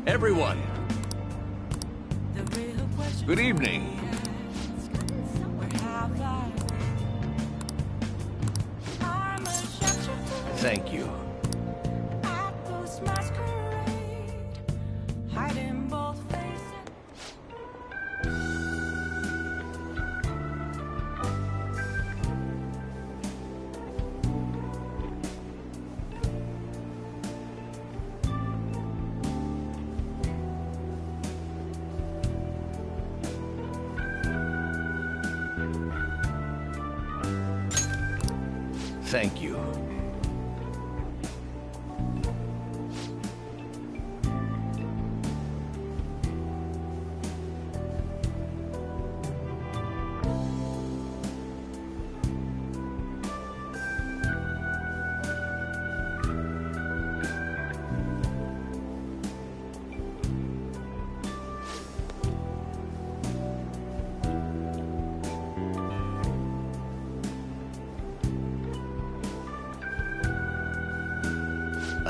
Everyone, good evening. Thank you. Thank you.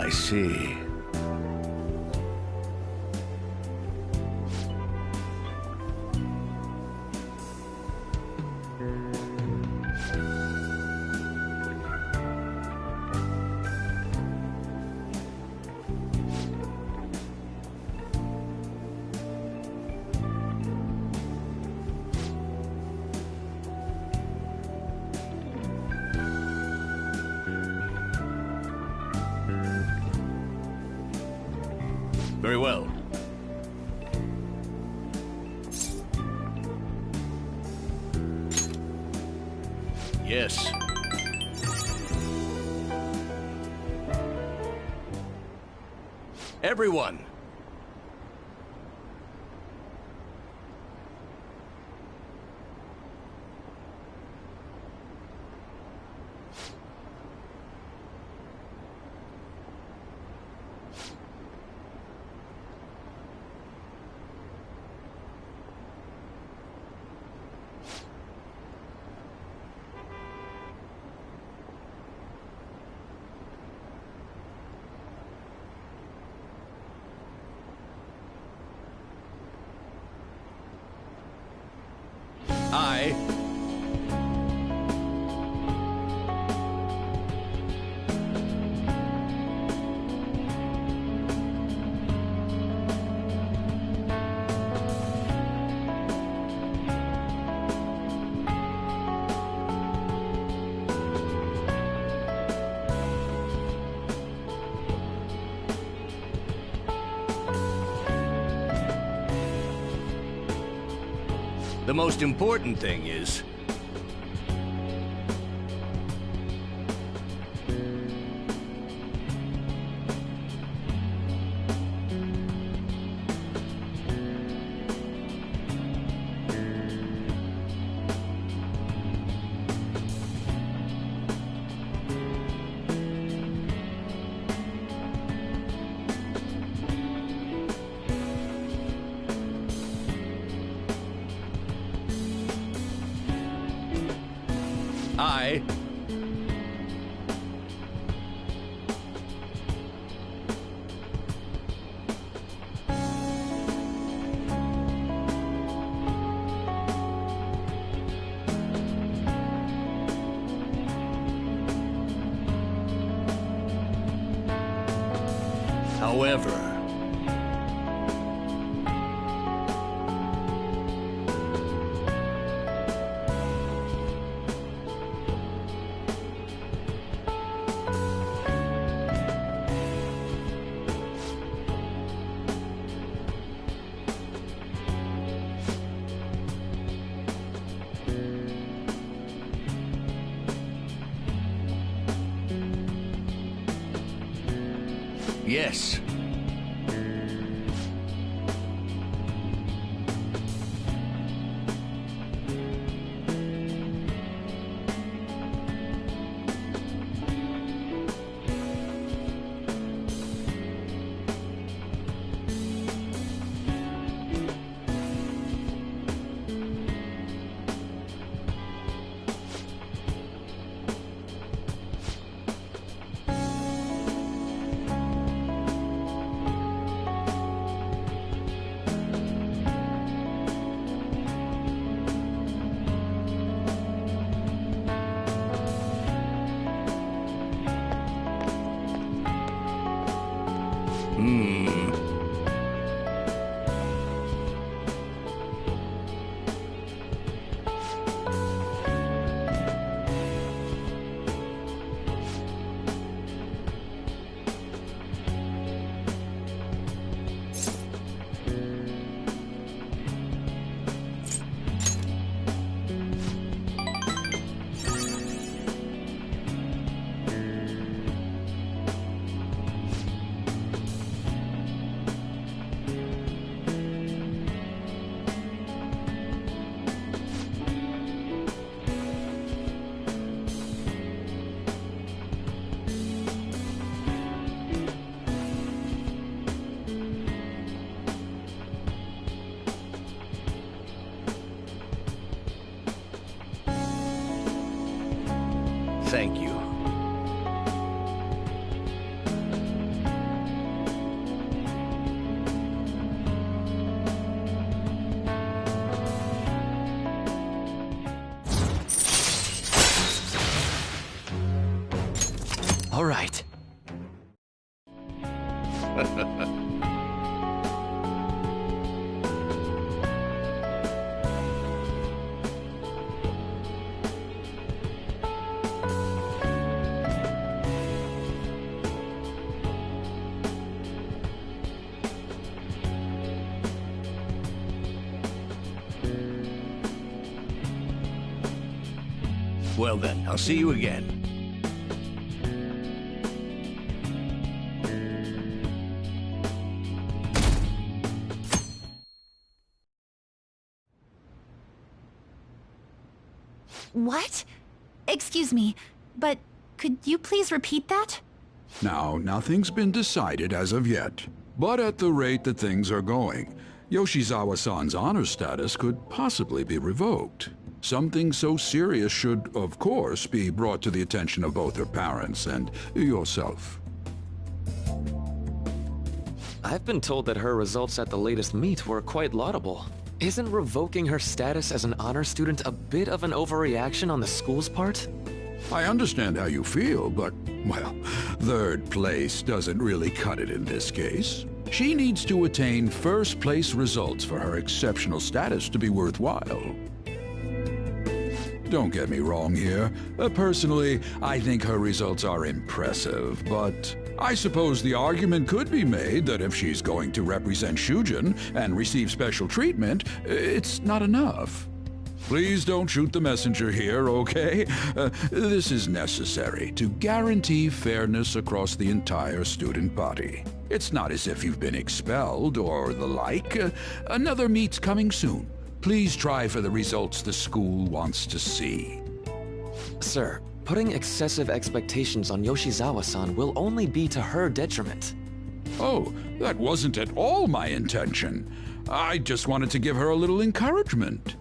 I see. Very well. Yes. Everyone. I The most important thing is... I... However... Yes. Thank you. All right. Well then, I'll see you again. What? Excuse me, but could you please repeat that? Now, nothing's been decided as of yet. But at the rate that things are going, Yoshizawa-san's honor status could possibly be revoked. Something so serious should, of course, be brought to the attention of both her parents and yourself. I've been told that her results at the latest meet were quite laudable. Isn't revoking her status as an honor student a bit of an overreaction on the school's part? I understand how you feel, but, well, third place doesn't really cut it in this case. She needs to attain first place results for her exceptional status to be worthwhile. Don't get me wrong here. Personally, I think her results are impressive, but I suppose the argument could be made that if she's going to represent Shujin and receive special treatment, it's not enough. Please don't shoot the messenger here, okay? This is necessary to guarantee fairness across the entire student body. It's not as if you've been expelled or the like. Another meet's coming soon. Please try for the results the school wants to see. Sir, putting excessive expectations on Yoshizawa-san will only be to her detriment. Oh, that wasn't at all my intention. I just wanted to give her a little encouragement.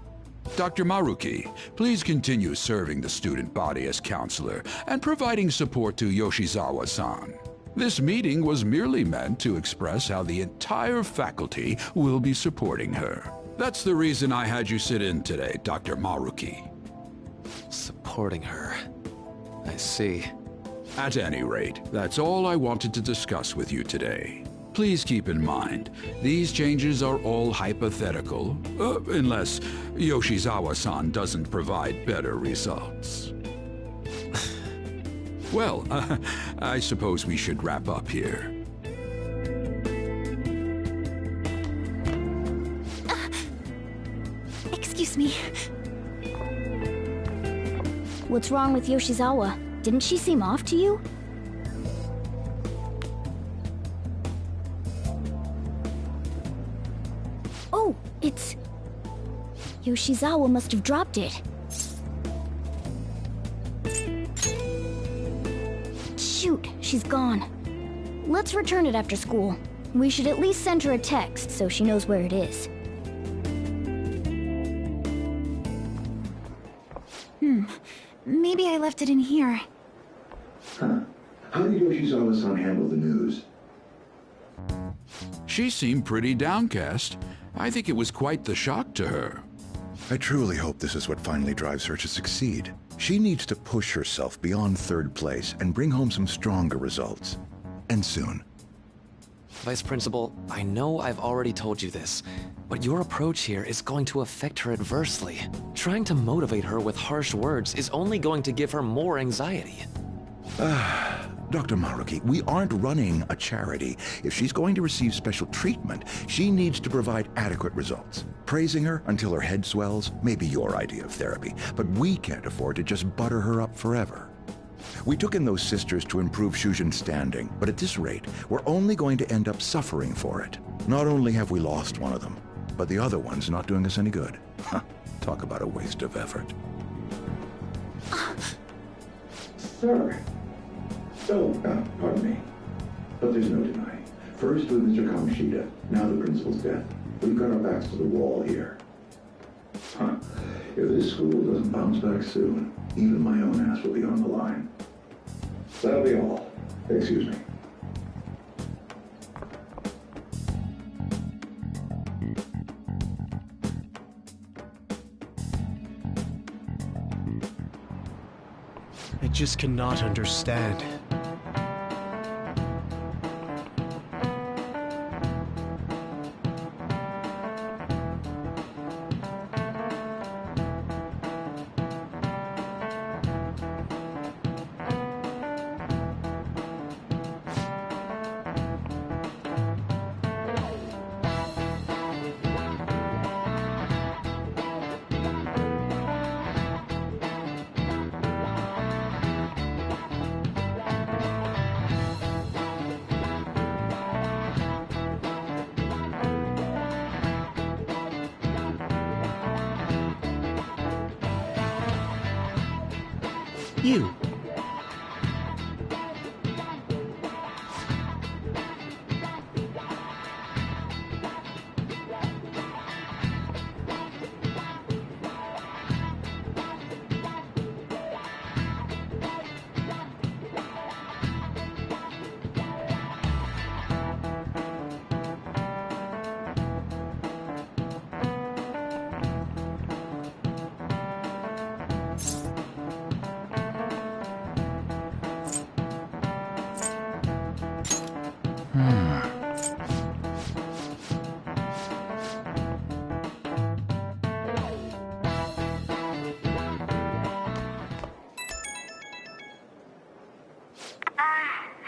Dr. Maruki, please continue serving the student body as counselor and providing support to Yoshizawa-san. This meeting was merely meant to express how the entire faculty will be supporting her. That's the reason I had you sit in today, Dr. Maruki. Supporting her. I see. At any rate, that's all I wanted to discuss with you today. Please keep in mind, these changes are all hypothetical, unless Yoshizawa-san doesn't provide better results. Well, I suppose we should wrap up here. Excuse me. What's wrong with Yoshizawa? Didn't she seem off to you? Oh, it's... Yoshizawa must have dropped it. Shoot, she's gone. Let's return it after school. We should at least send her a text so she knows where it is. Maybe I left it in here. Huh. How did Yoshizawa-san handle the news? She seemed pretty downcast. I think it was quite the shock to her. I truly hope this is what finally drives her to succeed. She needs to push herself beyond third place and bring home some stronger results. And soon. Vice Principal, I know I've already told you this, but your approach here is going to affect her adversely. Trying to motivate her with harsh words is only going to give her more anxiety. Dr. Maruki, we aren't running a charity. If she's going to receive special treatment, she needs to provide adequate results. Praising her until her head swells may be your idea of therapy, but we can't afford to just butter her up forever. We took in those sisters to improve Shujin's standing, but at this rate, we're only going to end up suffering for it. Not only have we lost one of them, but the other one's not doing us any good. Talk about a waste of effort. Sir. Oh, pardon me. But there's no denying. First with Mr. Kamoshida, now the principal's death. We've got our backs to the wall here. If this school doesn't bounce back soon, even my own ass will be on the line. That'll be all. Excuse me. I just cannot understand. You.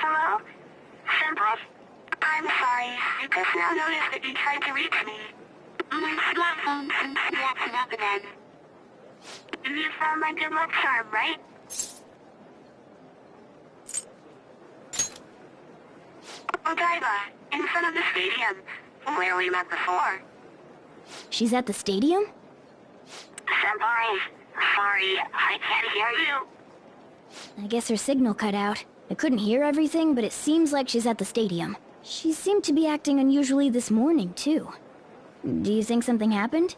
Hello? Senpai, I'm sorry. I just now noticed that you tried to reach me. My smartphone seems to be acting up again. You found my good luck charm, right? Odaiba, in front of the stadium, where we met before. She's at the stadium? Senpai, sorry, I can't hear you. I guess her signal cut out. I couldn't hear everything, but it seems like she's at the stadium. She seemed to be acting unusually this morning, too. Do you think something happened?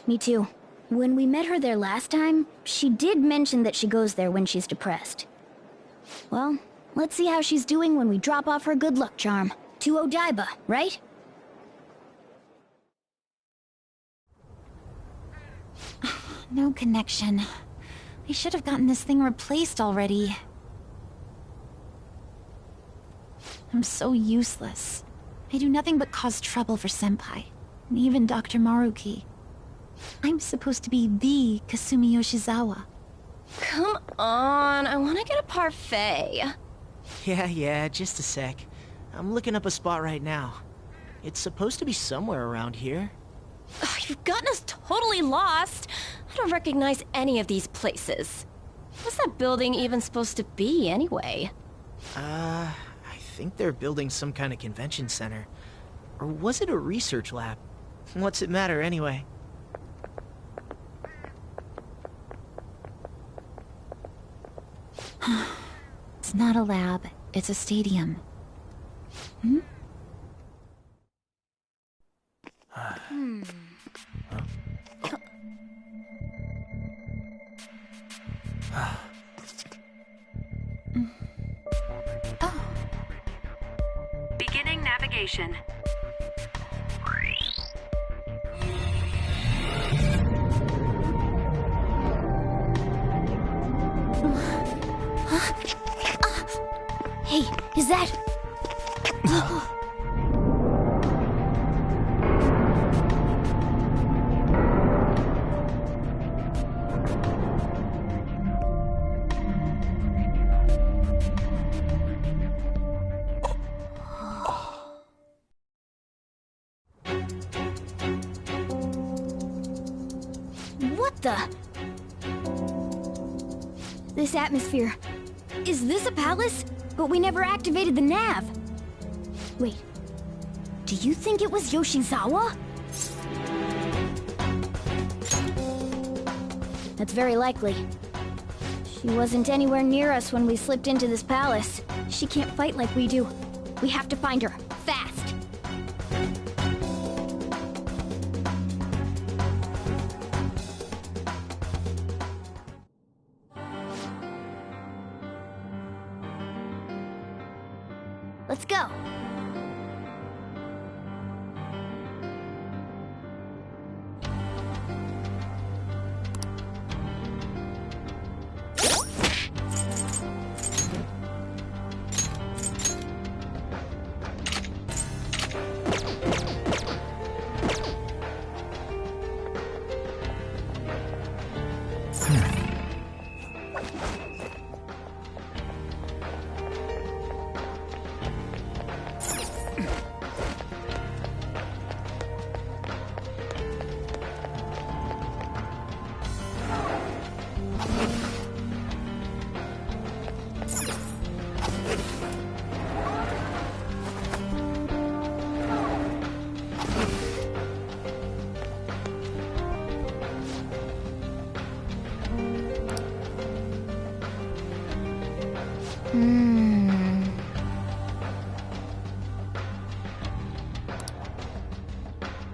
Me too. When we met her there last time, she did mention that she goes there when she's depressed. Well, let's see how she's doing when we drop off her good luck charm. To Odaiba, right? No connection. I should have gotten this thing replaced already. I'm so useless. I do nothing but cause trouble for Senpai, and even Dr. Maruki. I'm supposed to be the Kasumi Yoshizawa. Come on, I want to get a parfait. Yeah, just a sec. I'm looking up a spot right now. It's supposed to be somewhere around here. Ugh, you've gotten us totally lost. I don't recognize any of these places. What's that building even supposed to be, anyway? I think they're building some kind of convention center. Or was it a research lab? What's it matter, anyway? It's not a lab, it's a stadium. Hmm? Beginning navigation. Hey, is that... What the... This atmosphere... Is this a palace? But we never activated the nav. Wait. Do you think it was Yoshizawa? That's very likely. She wasn't anywhere near us when we slipped into this palace. She can't fight like we do. We have to find her. Fast! Let's go.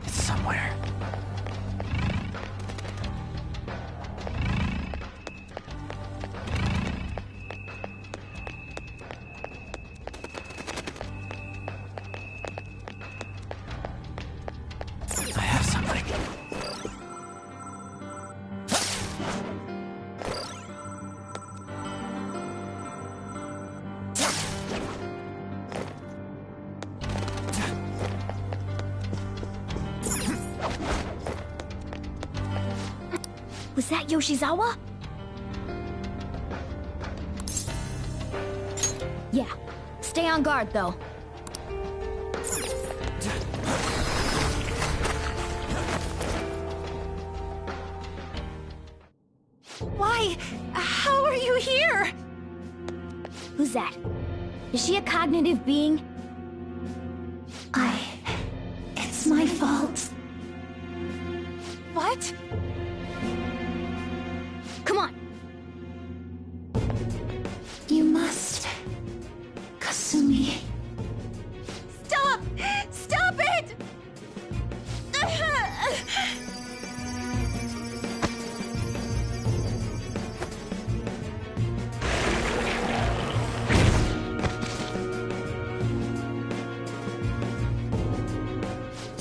It's somewhere. I have something. Was that Yoshizawa? Yeah. Stay on guard, though. Why? How are you here? Who's that? Is she a cognitive being? It's my fault. What? Come on. You must... Kasumi. Stop! Stop it!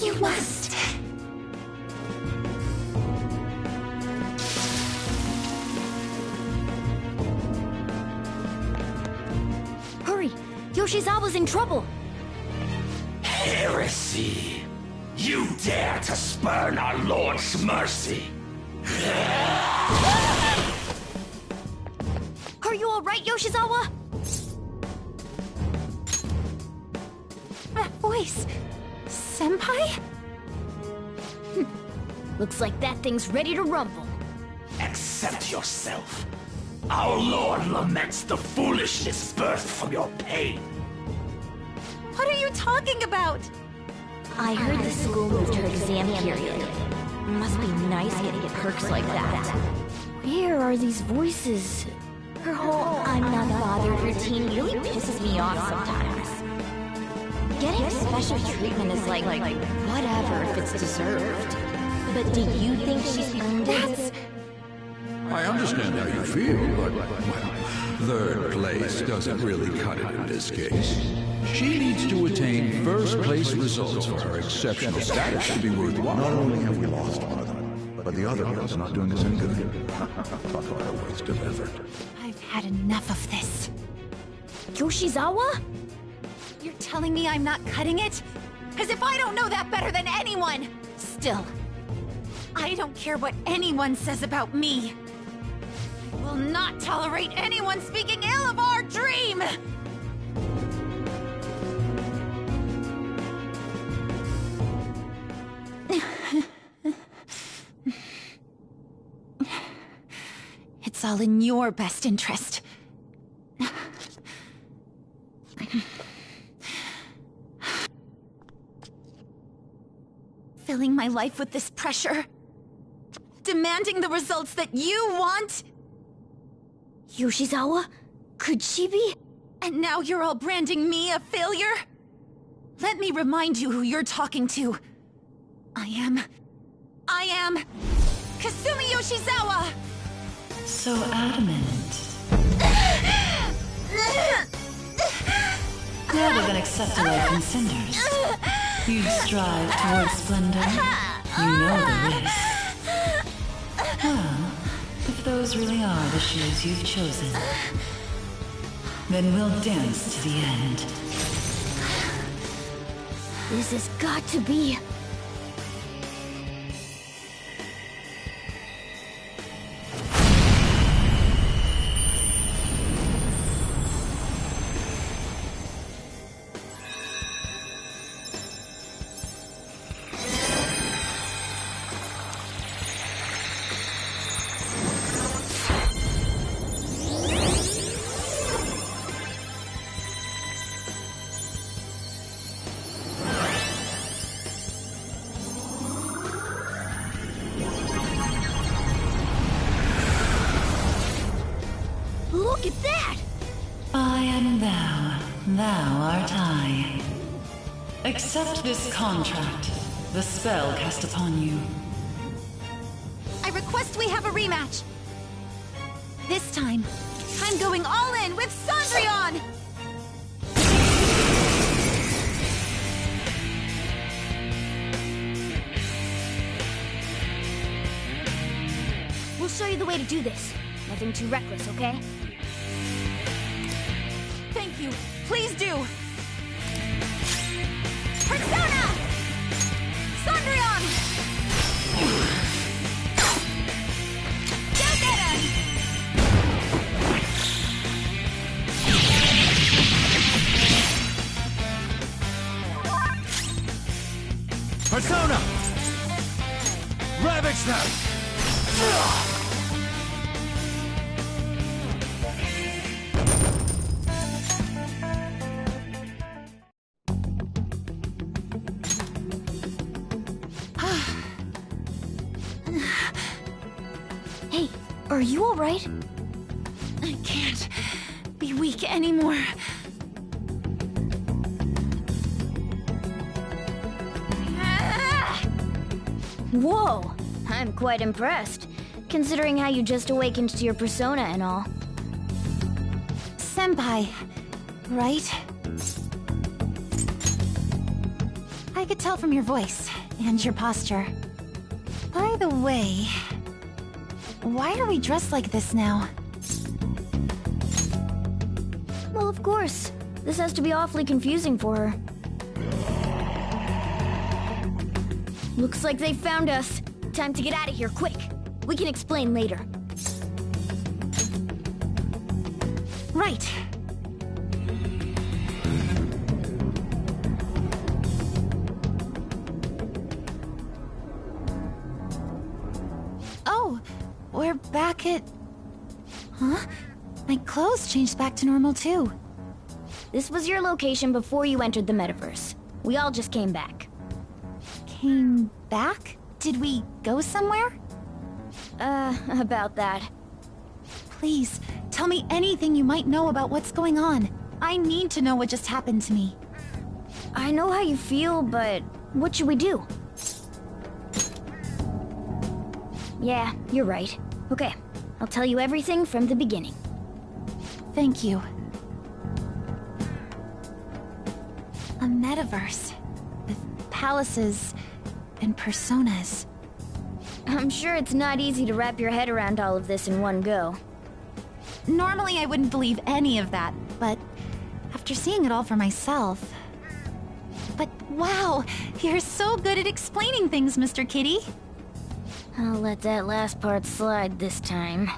You must... Hurry! Yoshizawa's in trouble! Heresy! You dare to spurn our Lord's mercy! Are you alright, Yoshizawa? That voice... Senpai? Looks like that thing's ready to rumble. Accept yourself. Our Lord laments the foolishness birthed from your pain. What are you talking about? I heard the school moved her exam period. Must be nice getting perks like that. Where are these voices? Her whole I'm not bothered routine really pisses me off sometimes. Getting special treatment is like whatever if it's deserved. But do you think she's earned it? I understand how you feel, but, well, third place doesn't really cut it in this case. She needs to attain first-place results for her exceptional status to be worthwhile. Not only have we lost one of them, but the other girls are not doing us any good. Talk about a waste of effort. I I've had enough of this. Yoshizawa? You're telling me I'm not cutting it? As if I don't know that better than anyone! Still, I don't care what anyone says about me. I will not tolerate anyone speaking ill of our dream! It's all in your best interest. Filling my life with this pressure. Demanding the results that you want. Yoshizawa? Could she be? And now you're all branding me a failure? Let me remind you who you're talking to. I am Kasumi Yoshizawa! So adamant. Rather than accept a life in cinders, you'd strive towards splendor. You know the risk. Well, if those really are the shoes you've chosen, then we'll dance to the end. This has got to be... Look at that! I am thou, thou art I. Accept this contract, the spell cast upon you. I request we have a rematch. This time, I'm going all in with Cendrillon! We'll show you the way to do this. Nothing too reckless, okay? Thank you. Please do. Persona! Cendrillon! Go get him! Persona! Ravage them! Hey, are you alright? I can't be weak anymore. Whoa! I'm quite impressed, considering how you just awakened to your persona and all. Senpai, right? I could tell from your voice and your posture. By the way, why are we dressed like this now? Well, of course. This has to be awfully confusing for her. Looks like they found us. Time to get out of here, quick. We can explain later. Right. Oh, we're back at... Huh? My clothes changed back to normal too. This was your location before you entered the metaverse. We all just came back. Came back? Did we go somewhere? About that. Please, tell me anything you might know about what's going on. I need to know what just happened to me. I know how you feel, but what should we do? Yeah, you're right. Okay, I'll tell you everything from the beginning. Thank you. A metaverse with palaces and personas. I'm sure it's not easy to wrap your head around all of this in one go. Normally I wouldn't believe any of that, but after seeing it all for myself... But wow, you're so good at explaining things, Mr. Kitty. I'll let that last part slide this time.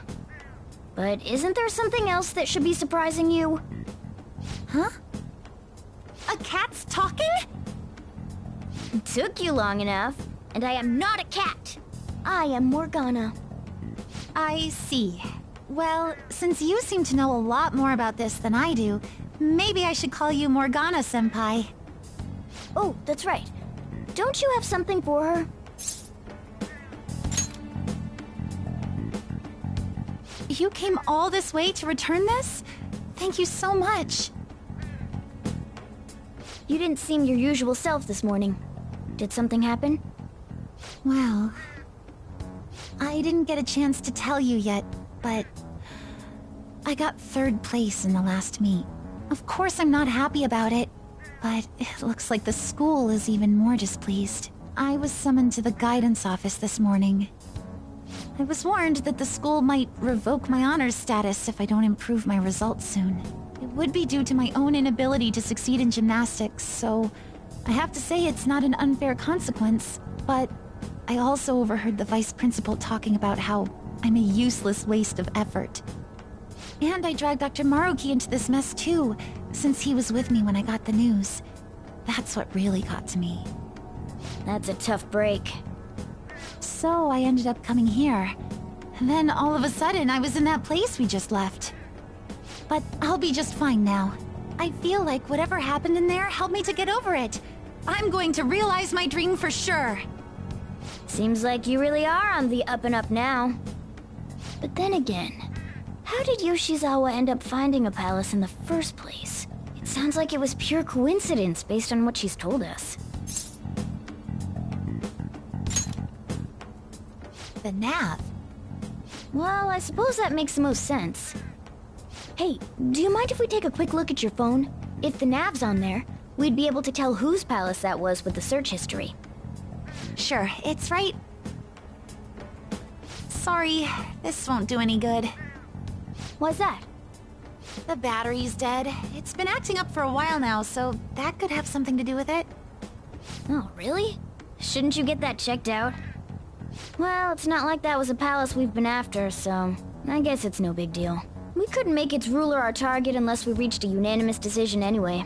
But isn't there something else that should be surprising you? Huh? A cat's talking? It took you long enough, and I am not a cat. I am Morgana. I see. Well, since you seem to know a lot more about this than I do, maybe I should call you Morgana-senpai. Oh, that's right. Don't you have something for her? You came all this way to return this? Thank you so much. You didn't seem your usual self this morning. Did something happen? Well... I didn't get a chance to tell you yet, but... I got 3rd place in the last meet. Of course I'm not happy about it, but it looks like the school is even more displeased. I was summoned to the guidance office this morning. I was warned that the school might revoke my honors status if I don't improve my results soon. It would be due to my own inability to succeed in gymnastics, so I have to say it's not an unfair consequence, but I also overheard the vice principal talking about how I'm a useless waste of effort. And I dragged Dr. Maruki into this mess too, since he was with me when I got the news. That's what really got to me. That's a tough break. So I ended up coming here. And then all of a sudden, I was in that place we just left. But I'll be just fine now. I feel like whatever happened in there helped me to get over it. I'm going to realize my dream for sure. Seems like you really are on the up and up now. But then again, how did Yoshizawa end up finding a palace in the first place? It sounds like it was pure coincidence based on what she's told us. The nav? Well, I suppose that makes the most sense. Hey, do you mind if we take a quick look at your phone? If the nav's on there, we'd be able to tell whose palace that was with the search history. Sure, it's right... Sorry, this won't do any good. Why's that? The battery's dead. It's been acting up for a while now, so that could have something to do with it. Oh, really? Shouldn't you get that checked out? Well, it's not like that was a palace we've been after, so I guess it's no big deal. We couldn't make its ruler our target unless we reached a unanimous decision anyway.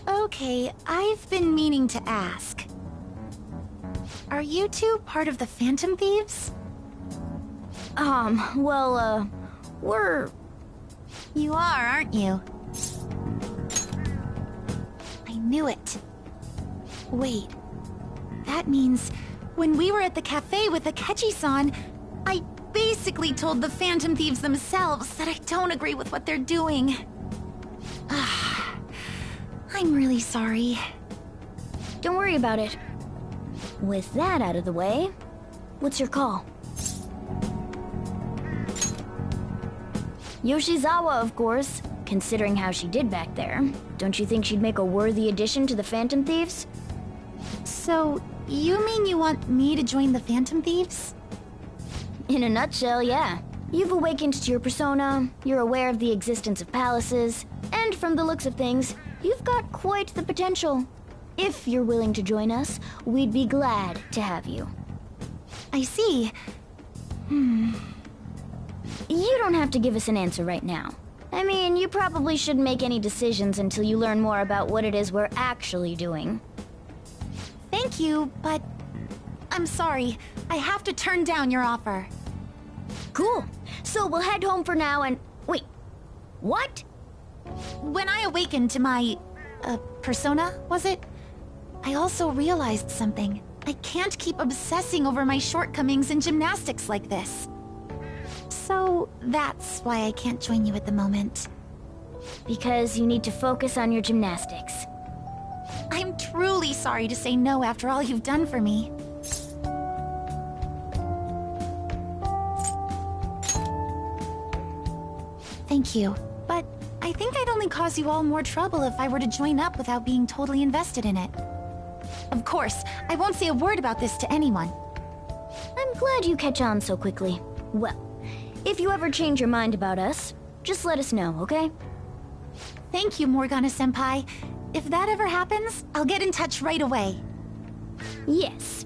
Okay, I've been meaning to ask. Are you two part of the Phantom Thieves? We're... You are, aren't you? I knew it. Wait. That means, when we were at the cafe with Akechi-san, I basically told the Phantom Thieves themselves that I don't agree with what they're doing. I'm really sorry. Don't worry about it. With that out of the way, what's your call? Yoshizawa, of course. Considering how she did back there, don't you think she'd make a worthy addition to the Phantom Thieves? So, you mean you want me to join the Phantom Thieves? In a nutshell, yeah. You've awakened to your persona, you're aware of the existence of palaces, and from the looks of things, you've got quite the potential. If you're willing to join us, we'd be glad to have you. I see. You don't have to give us an answer right now. I mean, you probably shouldn't make any decisions until you learn more about what it is we're actually doing. Thank you, but I'm sorry. I have to turn down your offer. Cool. So we'll head home for now and... Wait. What? When I awakened to my... persona, was it? I also realized something. I can't keep obsessing over my shortcomings in gymnastics like this. So that's why I can't join you at the moment. Because you need to focus on your gymnastics. I'm truly sorry to say no after all you've done for me. Thank you, but I think I'd only cause you all more trouble if I were to join up without being totally invested in it. Of course, I won't say a word about this to anyone. I'm glad you catch on so quickly. Well, If you ever change your mind about us, just let us know, okay? Thank you, Morgana-senpai. If that ever happens, I'll get in touch right away. Yes.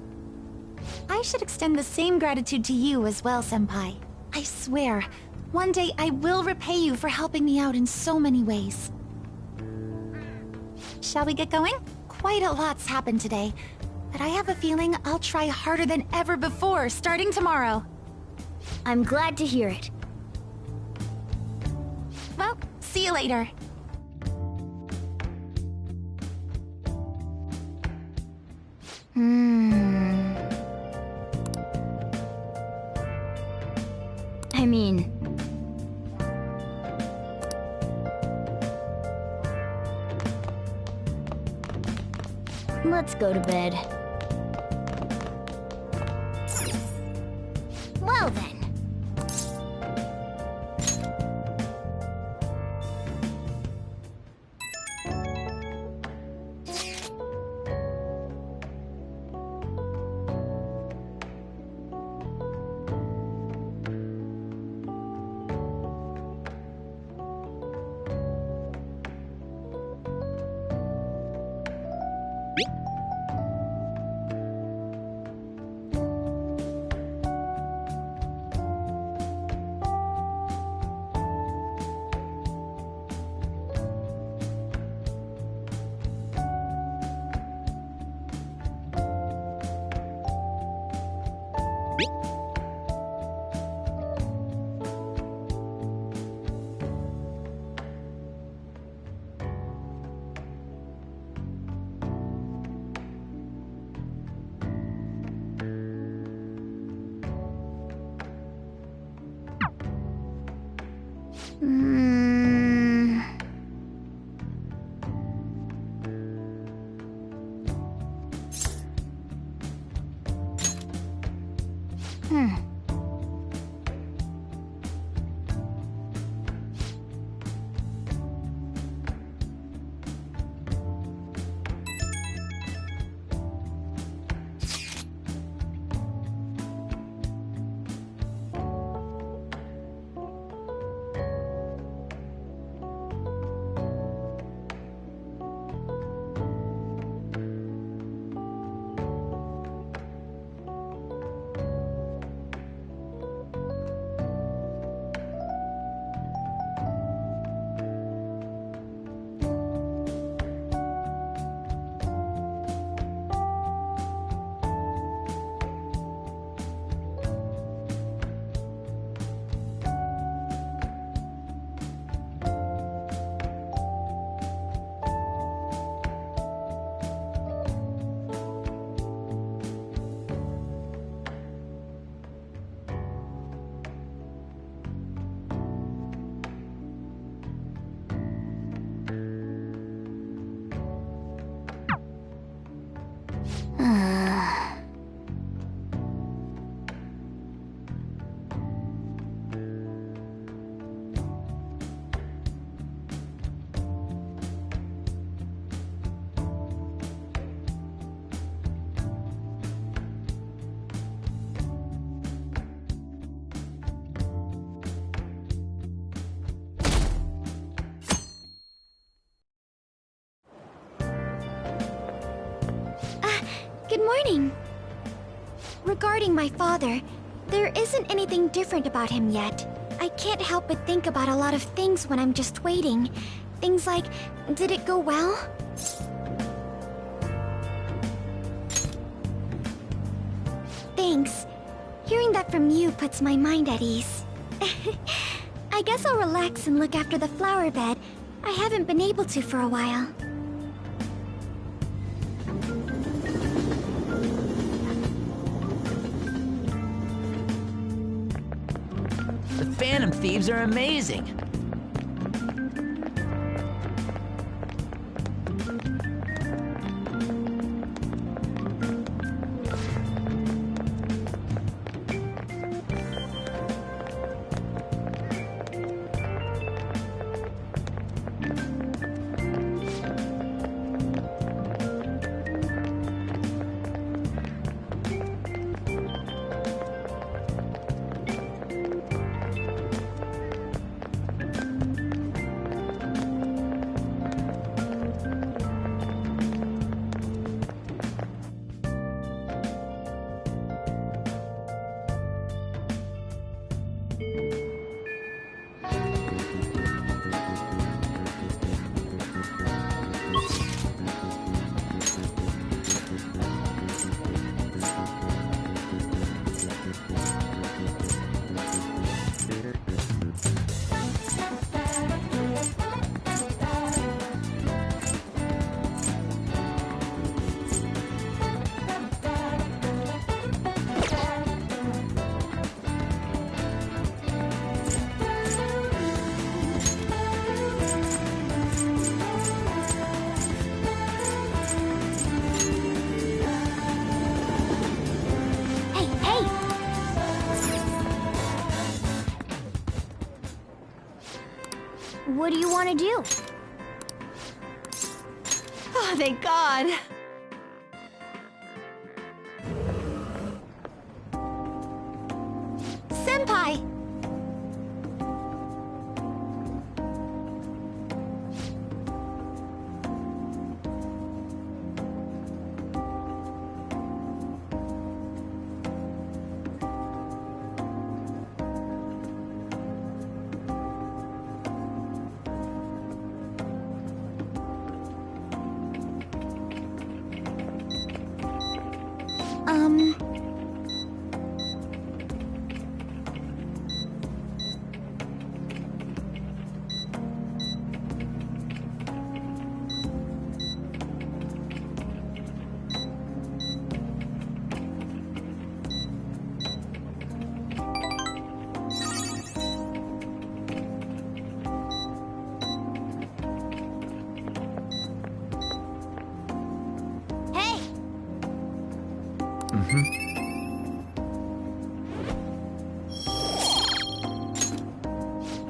I should extend the same gratitude to you as well, senpai. I swear, one day I will repay you for helping me out in so many ways. Shall we get going? Quite a lot's happened today, but I have a feeling I'll try harder than ever before starting tomorrow. I'm glad to hear it. Well, see you later. I mean... let's go to bed. Well then. Good morning. Regarding my father, there isn't anything different about him yet. I can't help but think about a lot of things when I'm just waiting. Things like, did it go well? Thanks. Hearing that from you puts my mind at ease. I guess I'll relax and look after the flower bed. I haven't been able to for a while. The Phantom Thieves are amazing. What do you want to do? Oh, thank God. Senpai!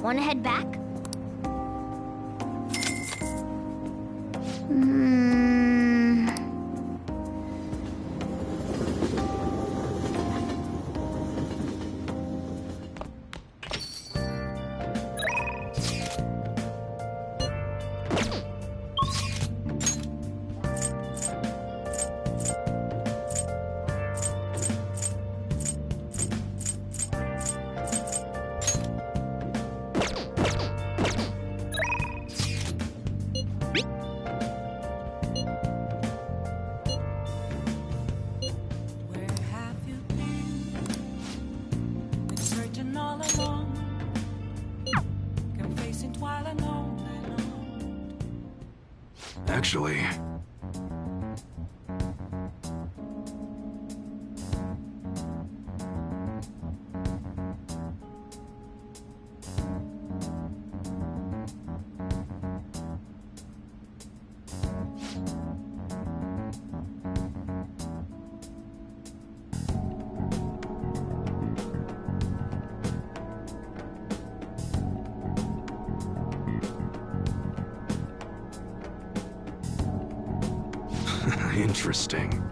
Want to head back? Actually... Interesting.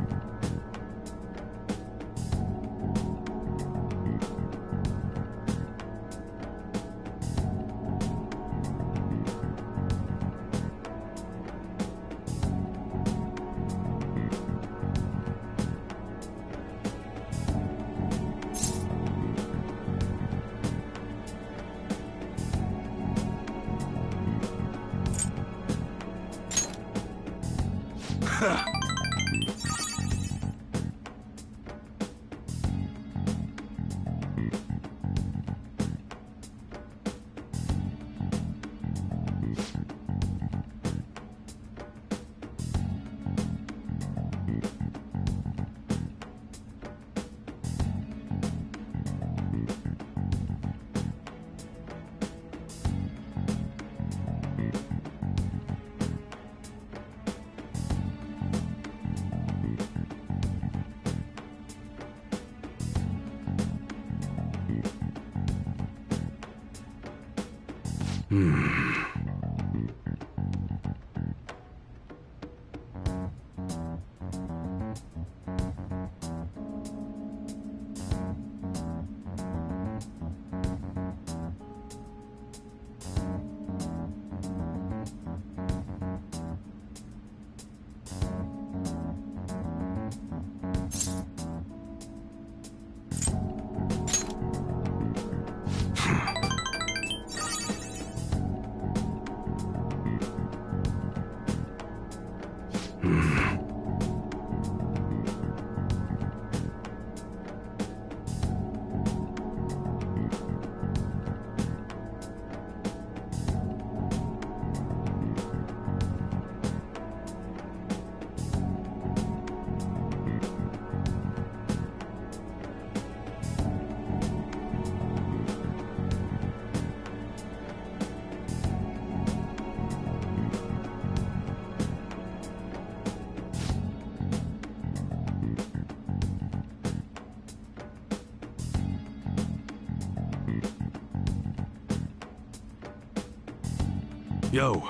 Yo.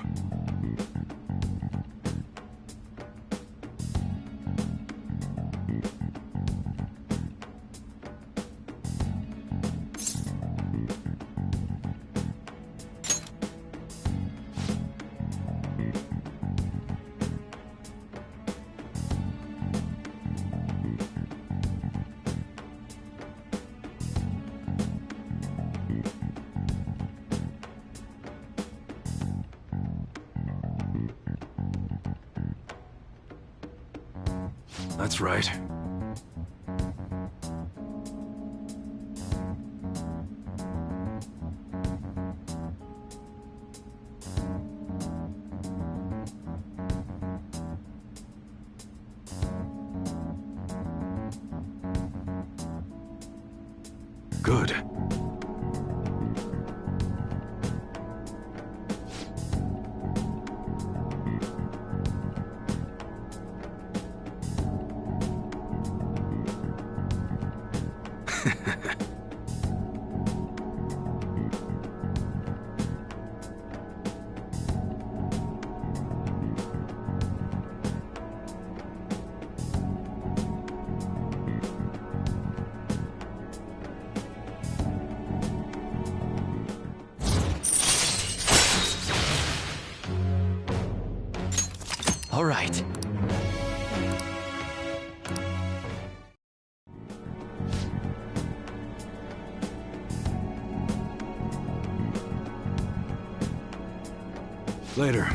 That's right. Good. All right. Later.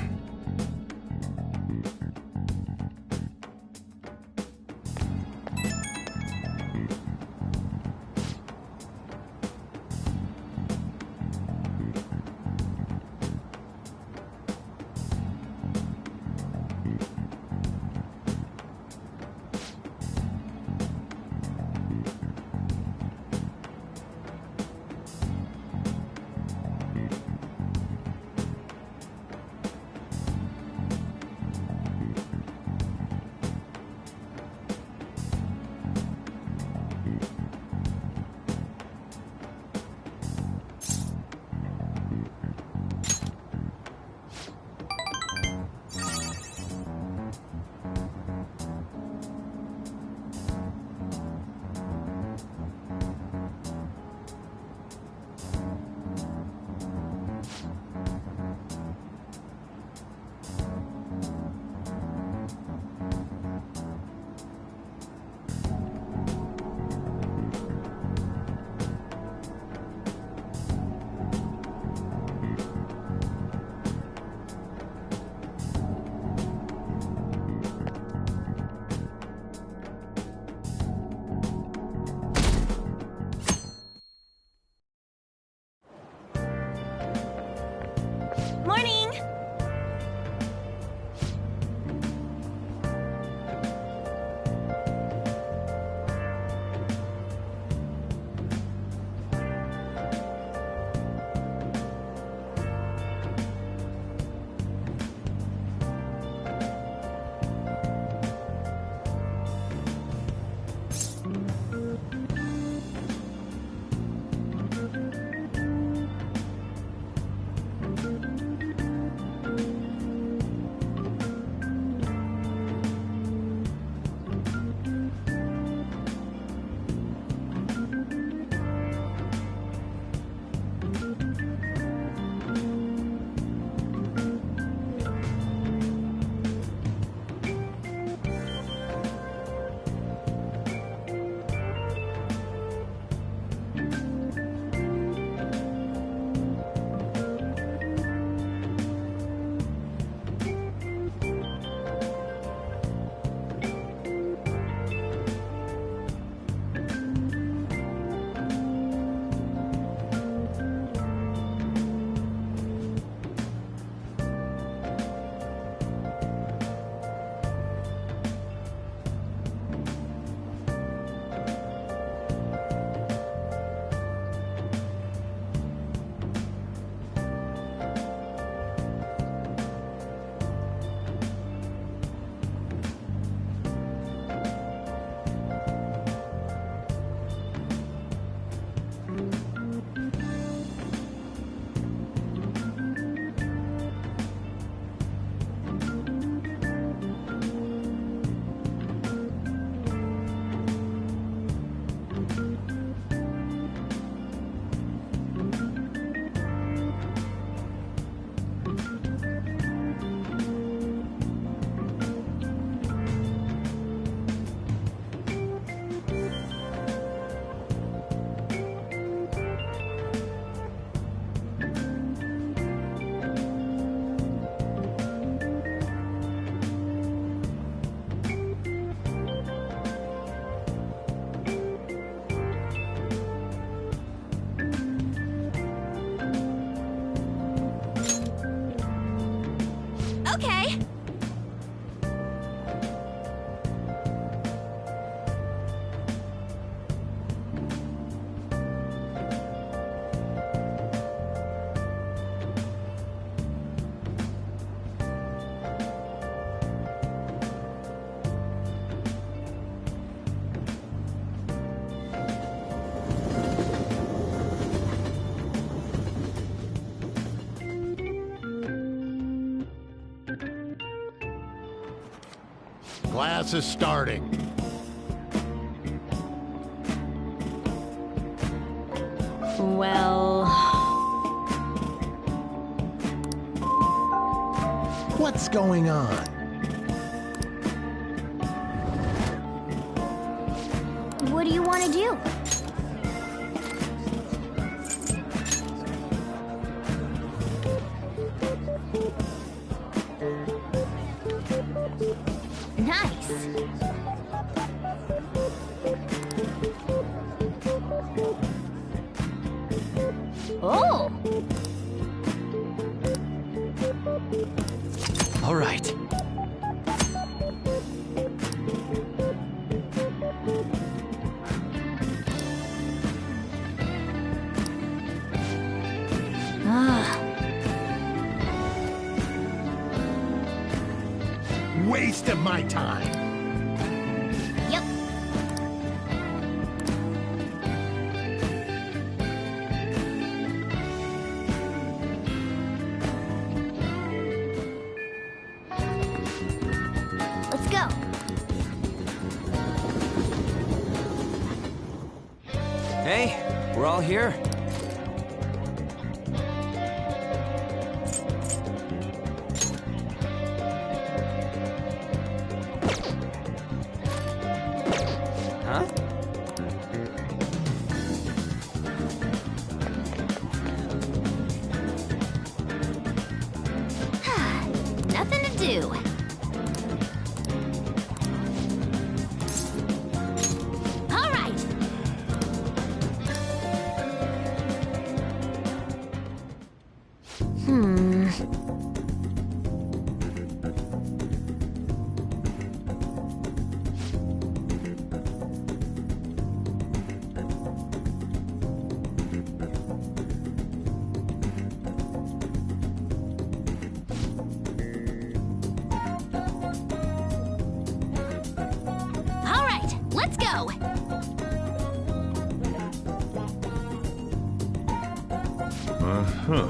Okay. Class is starting. Well... What's going on? What do you want to do? Nice. Oh! All right. Waste of my time. Yep. Let's go. Hey, we're all here. Huh? Nothing to do. All right. All right, let's go. Uh-huh.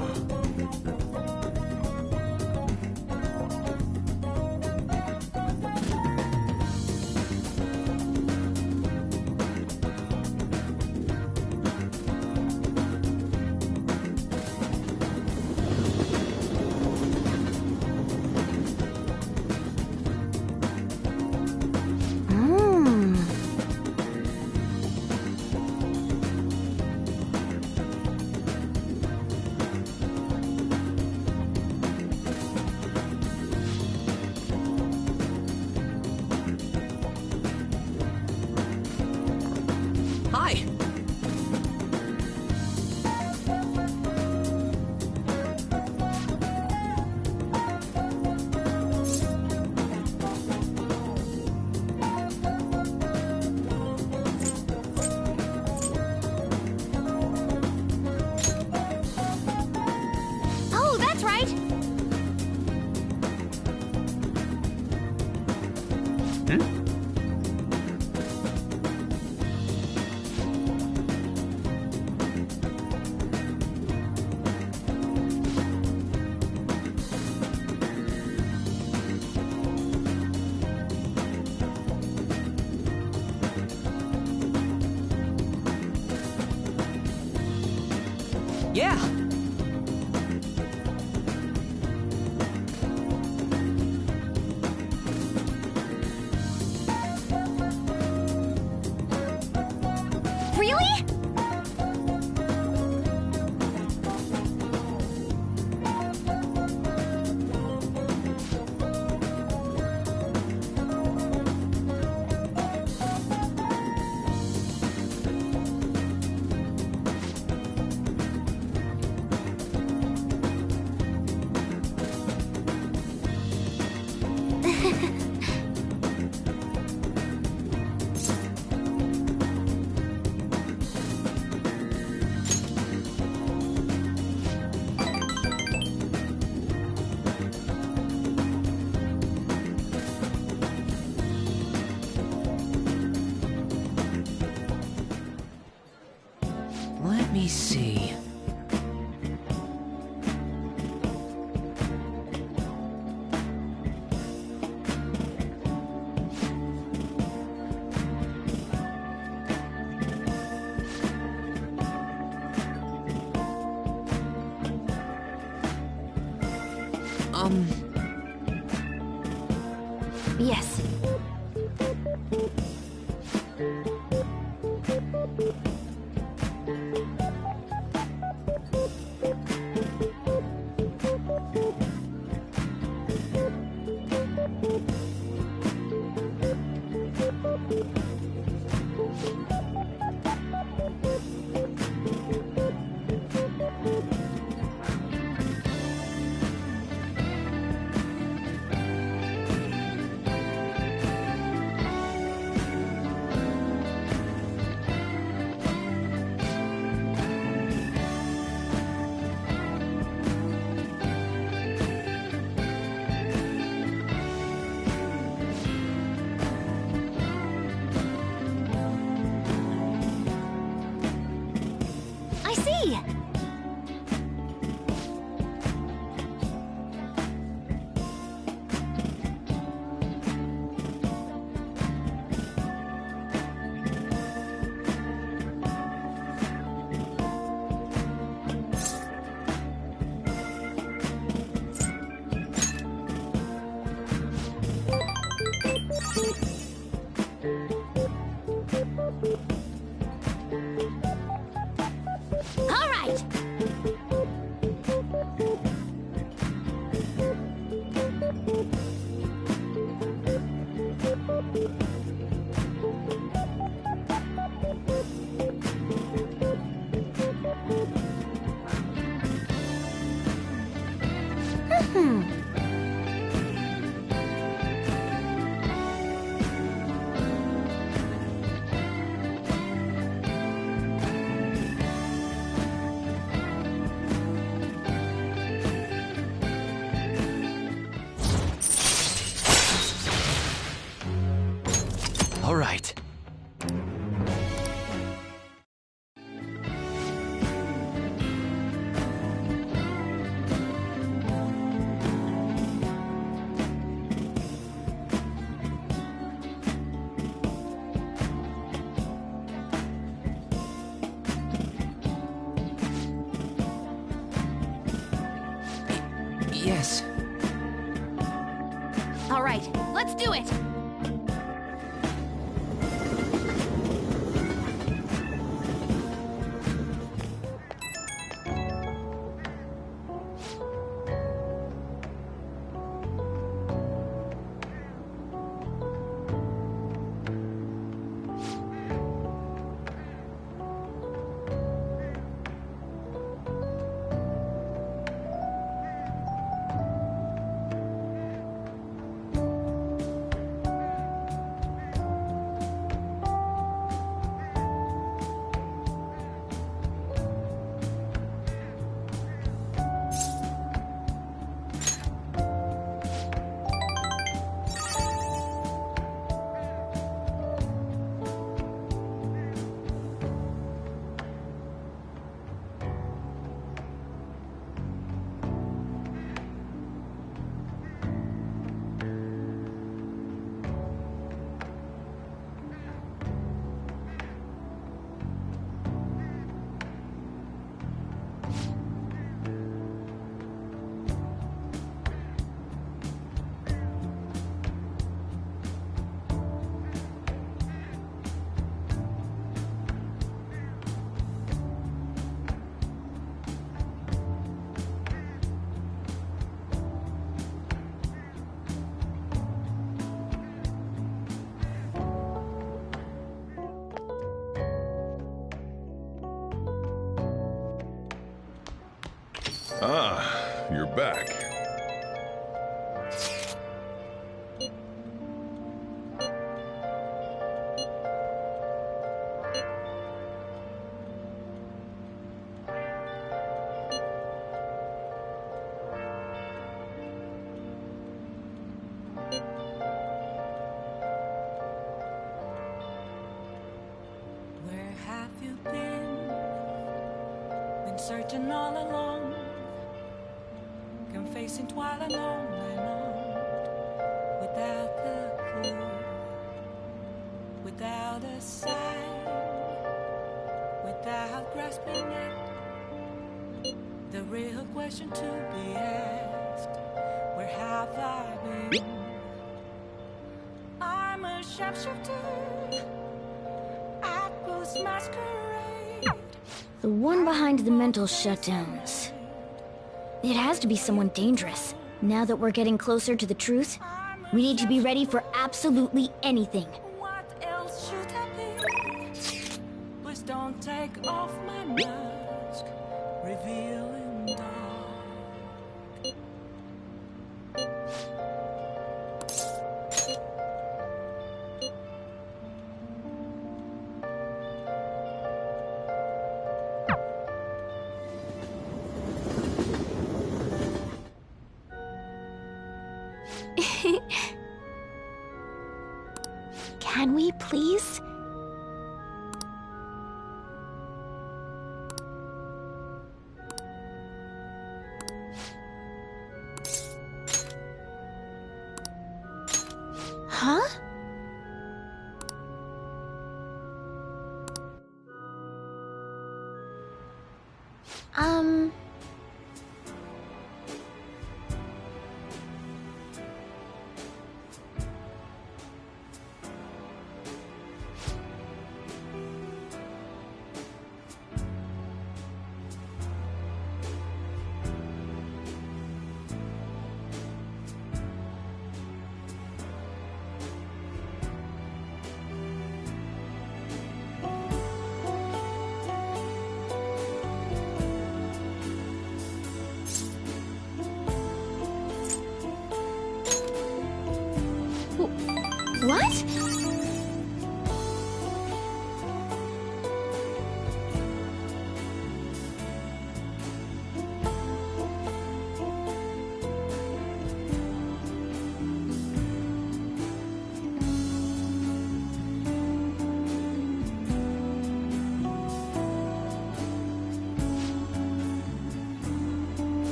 Yes. I see! All right! All right. Yes. All right, let's do it! Ah, you're back. Where have you been? Been searching all along, confessing twilight long and on, without a clue, without a sign, without grasping it. The real question to be asked: Where have I been? I'm a shapeshifter at Post Masquerade. The one behind the mental shutdowns. It has to be someone dangerous. Now that we're getting closer to the truth, we need to be ready for absolutely anything. What else should I be? Please don't take off my mask, revealing dark. Can we, please? Huh? What?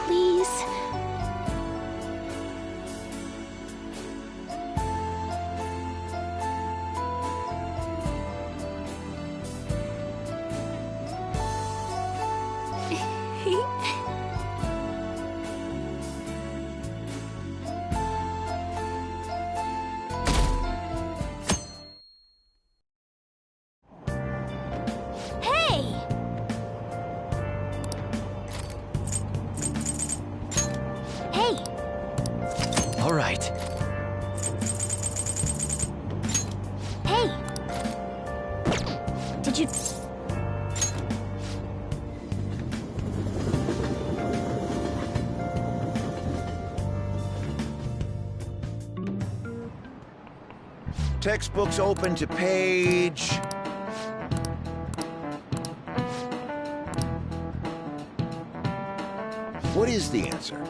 Please. Hey! Hey! All right. Hey! Did you... Textbooks open to page... What is the answer?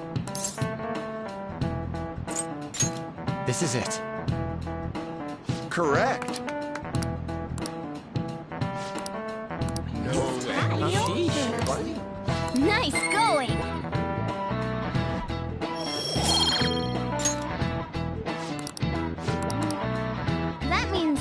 This is it. Correct. Nice going! That means...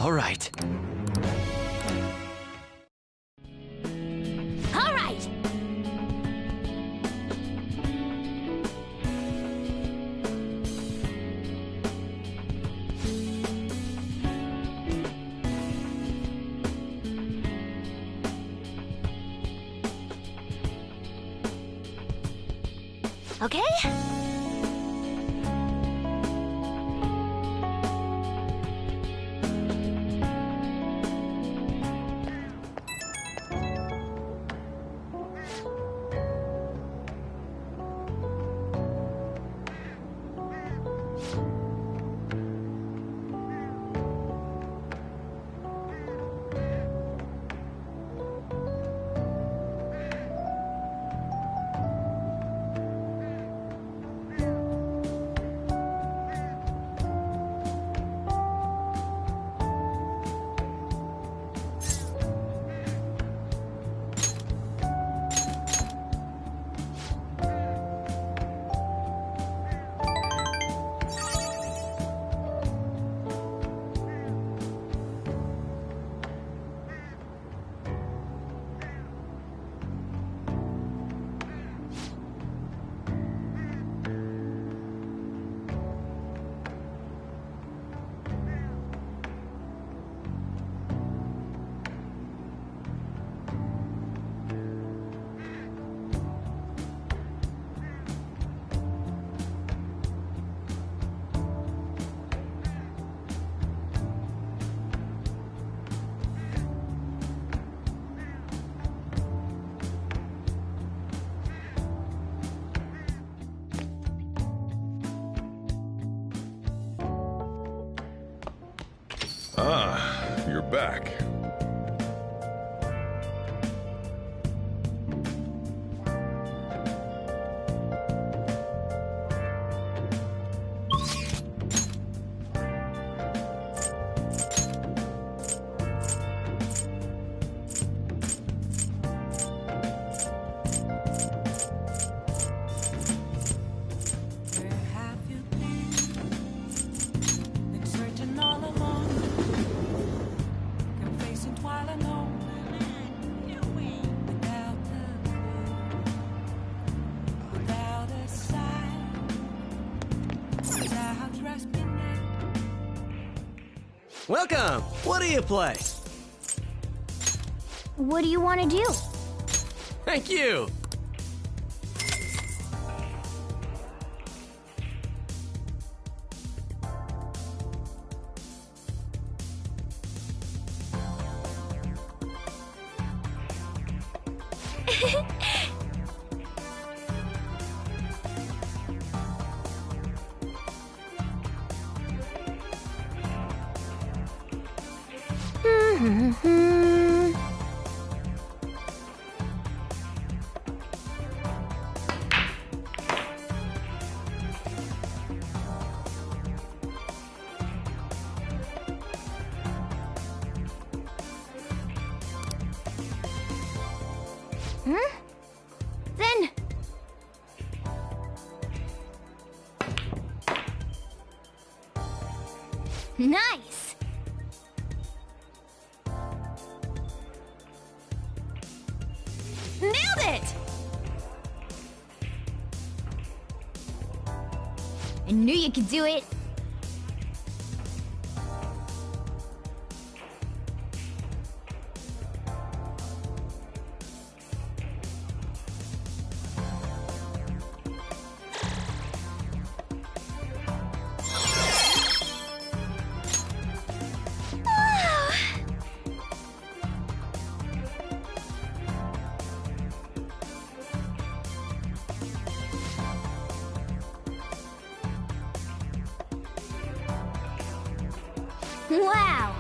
All right. All right! Okay? back. Welcome! What do you play? What do you want to do? Thank you! Then... Nice! Nailed it! I knew you could do it! Wow!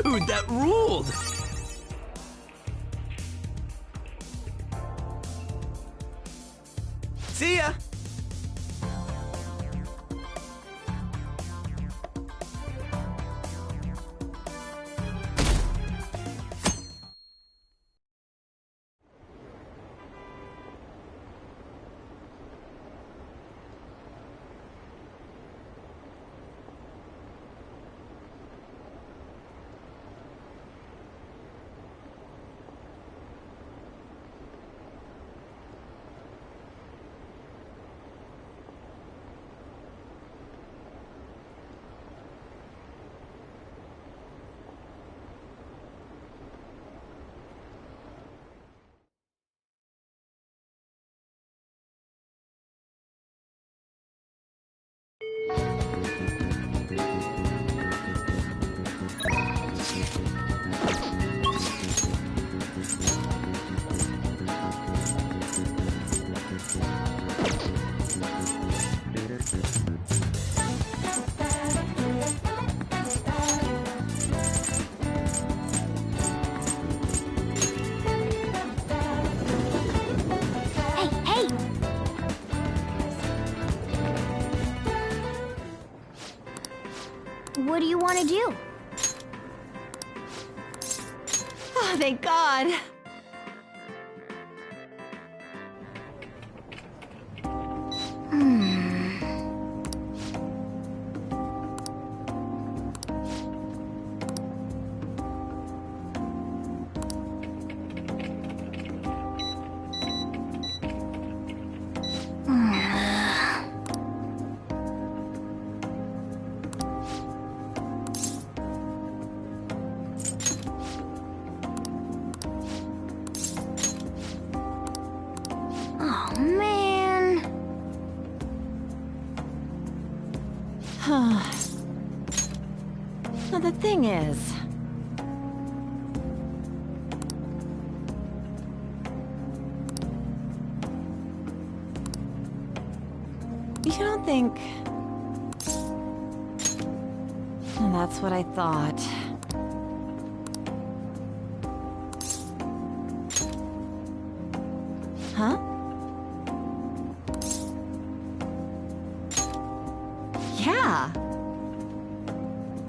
Dude, that ruled! See ya! What do you want to do? Oh, thank God. The thing is... You don't think... That's what I thought. Huh? Yeah.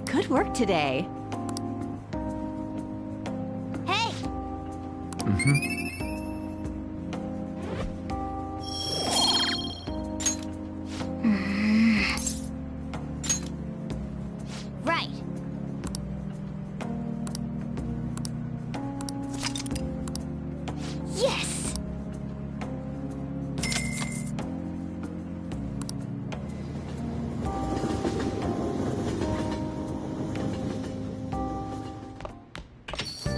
Good work today. Hey! Right. Yes!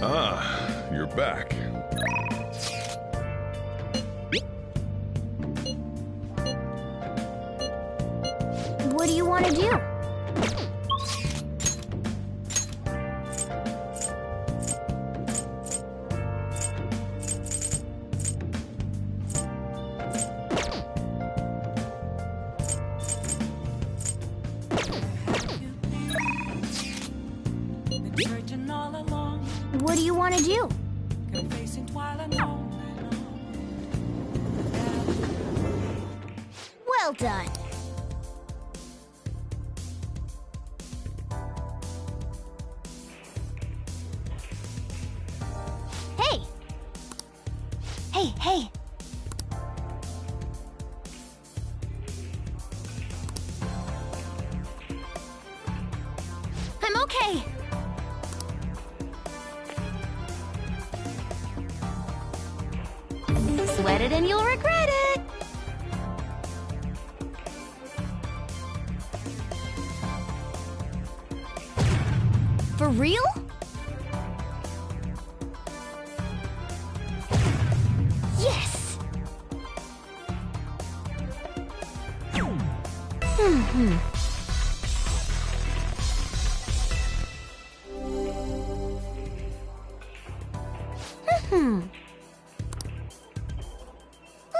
Ah, you're back. What do you want to do? Been searching all along, What do you want to do? confessing while I know. Well done. Hey! Hey, hey! I'm okay! Sweat it and you'll regret it! For real? Yes!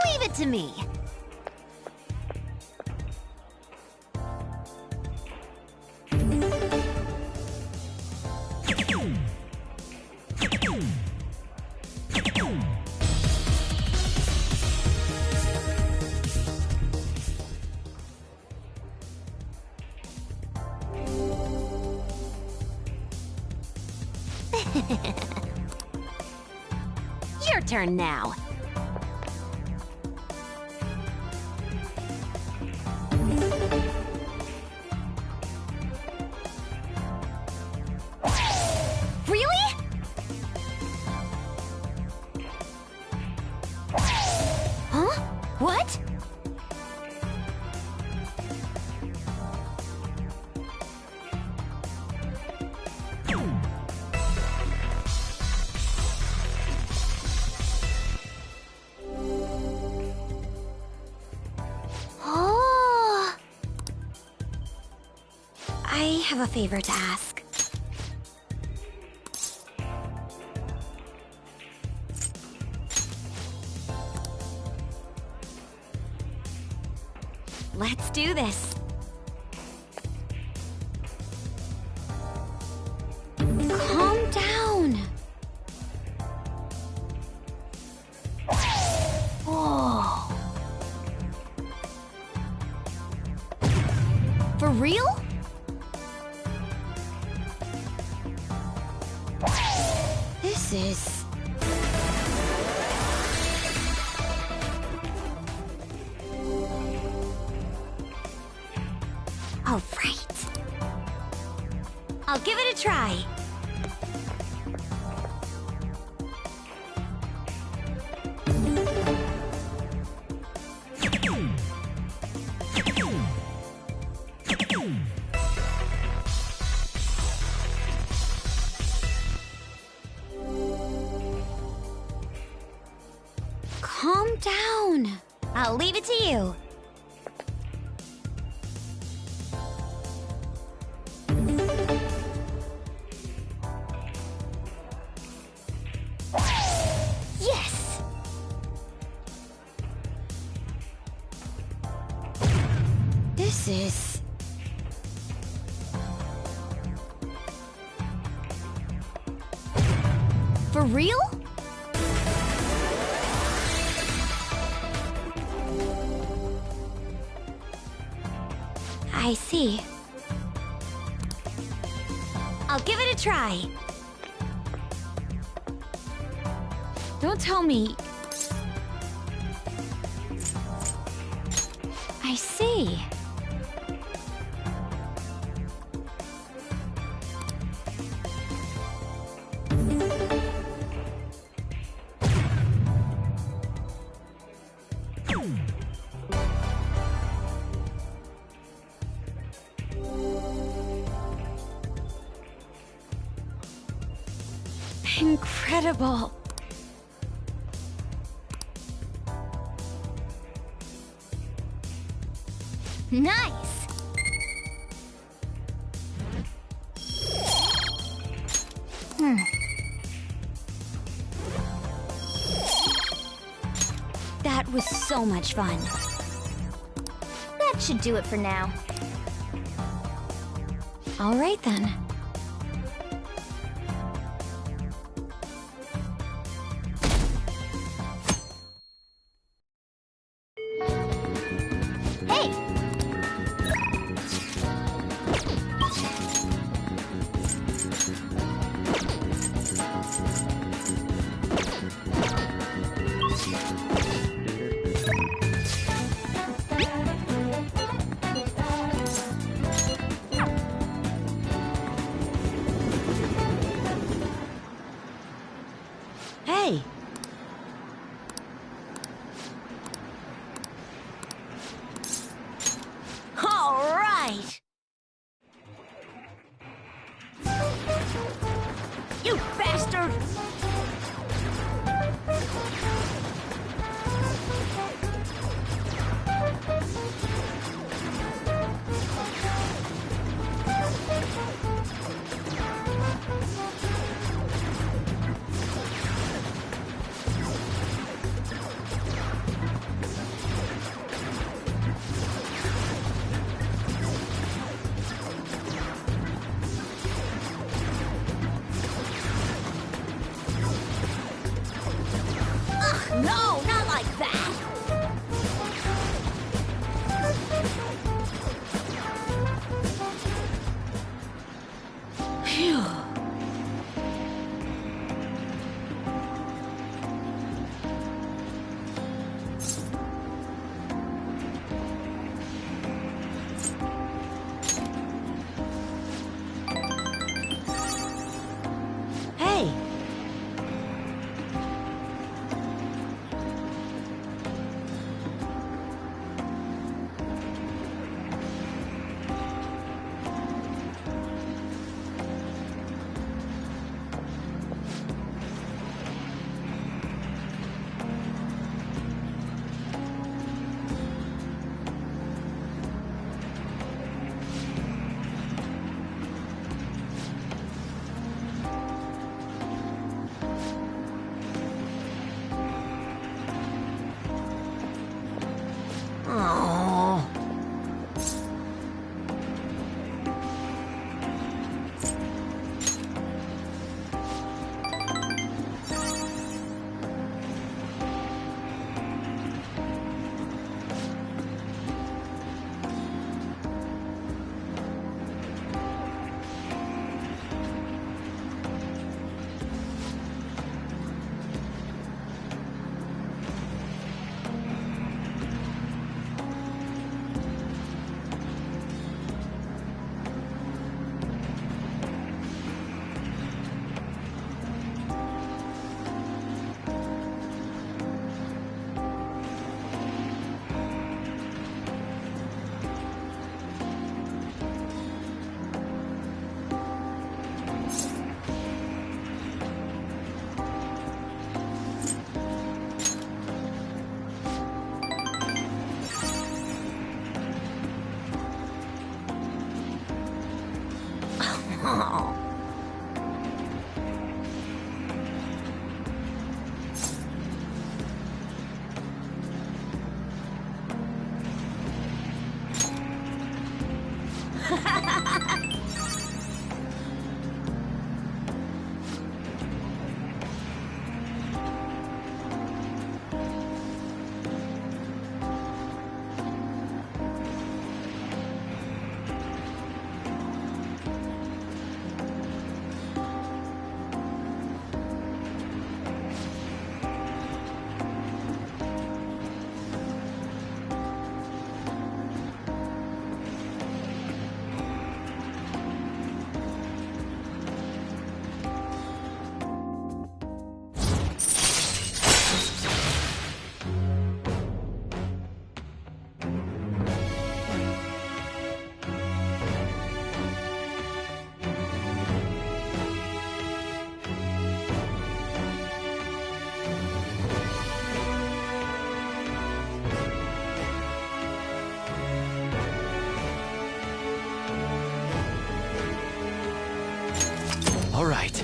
Leave it to me. Your turn now. Really? Huh? What? Oh. I have a favor to ask. Let's do this. Calm down. Whoa. For real? This is... All right. I'll give it a try. Calm down. I'll leave it to you. This is... For real? I see. I'll give it a try. Don't tell me... I see. Incredible. Nice. That was so much fun. That should do it for now. All right then. right.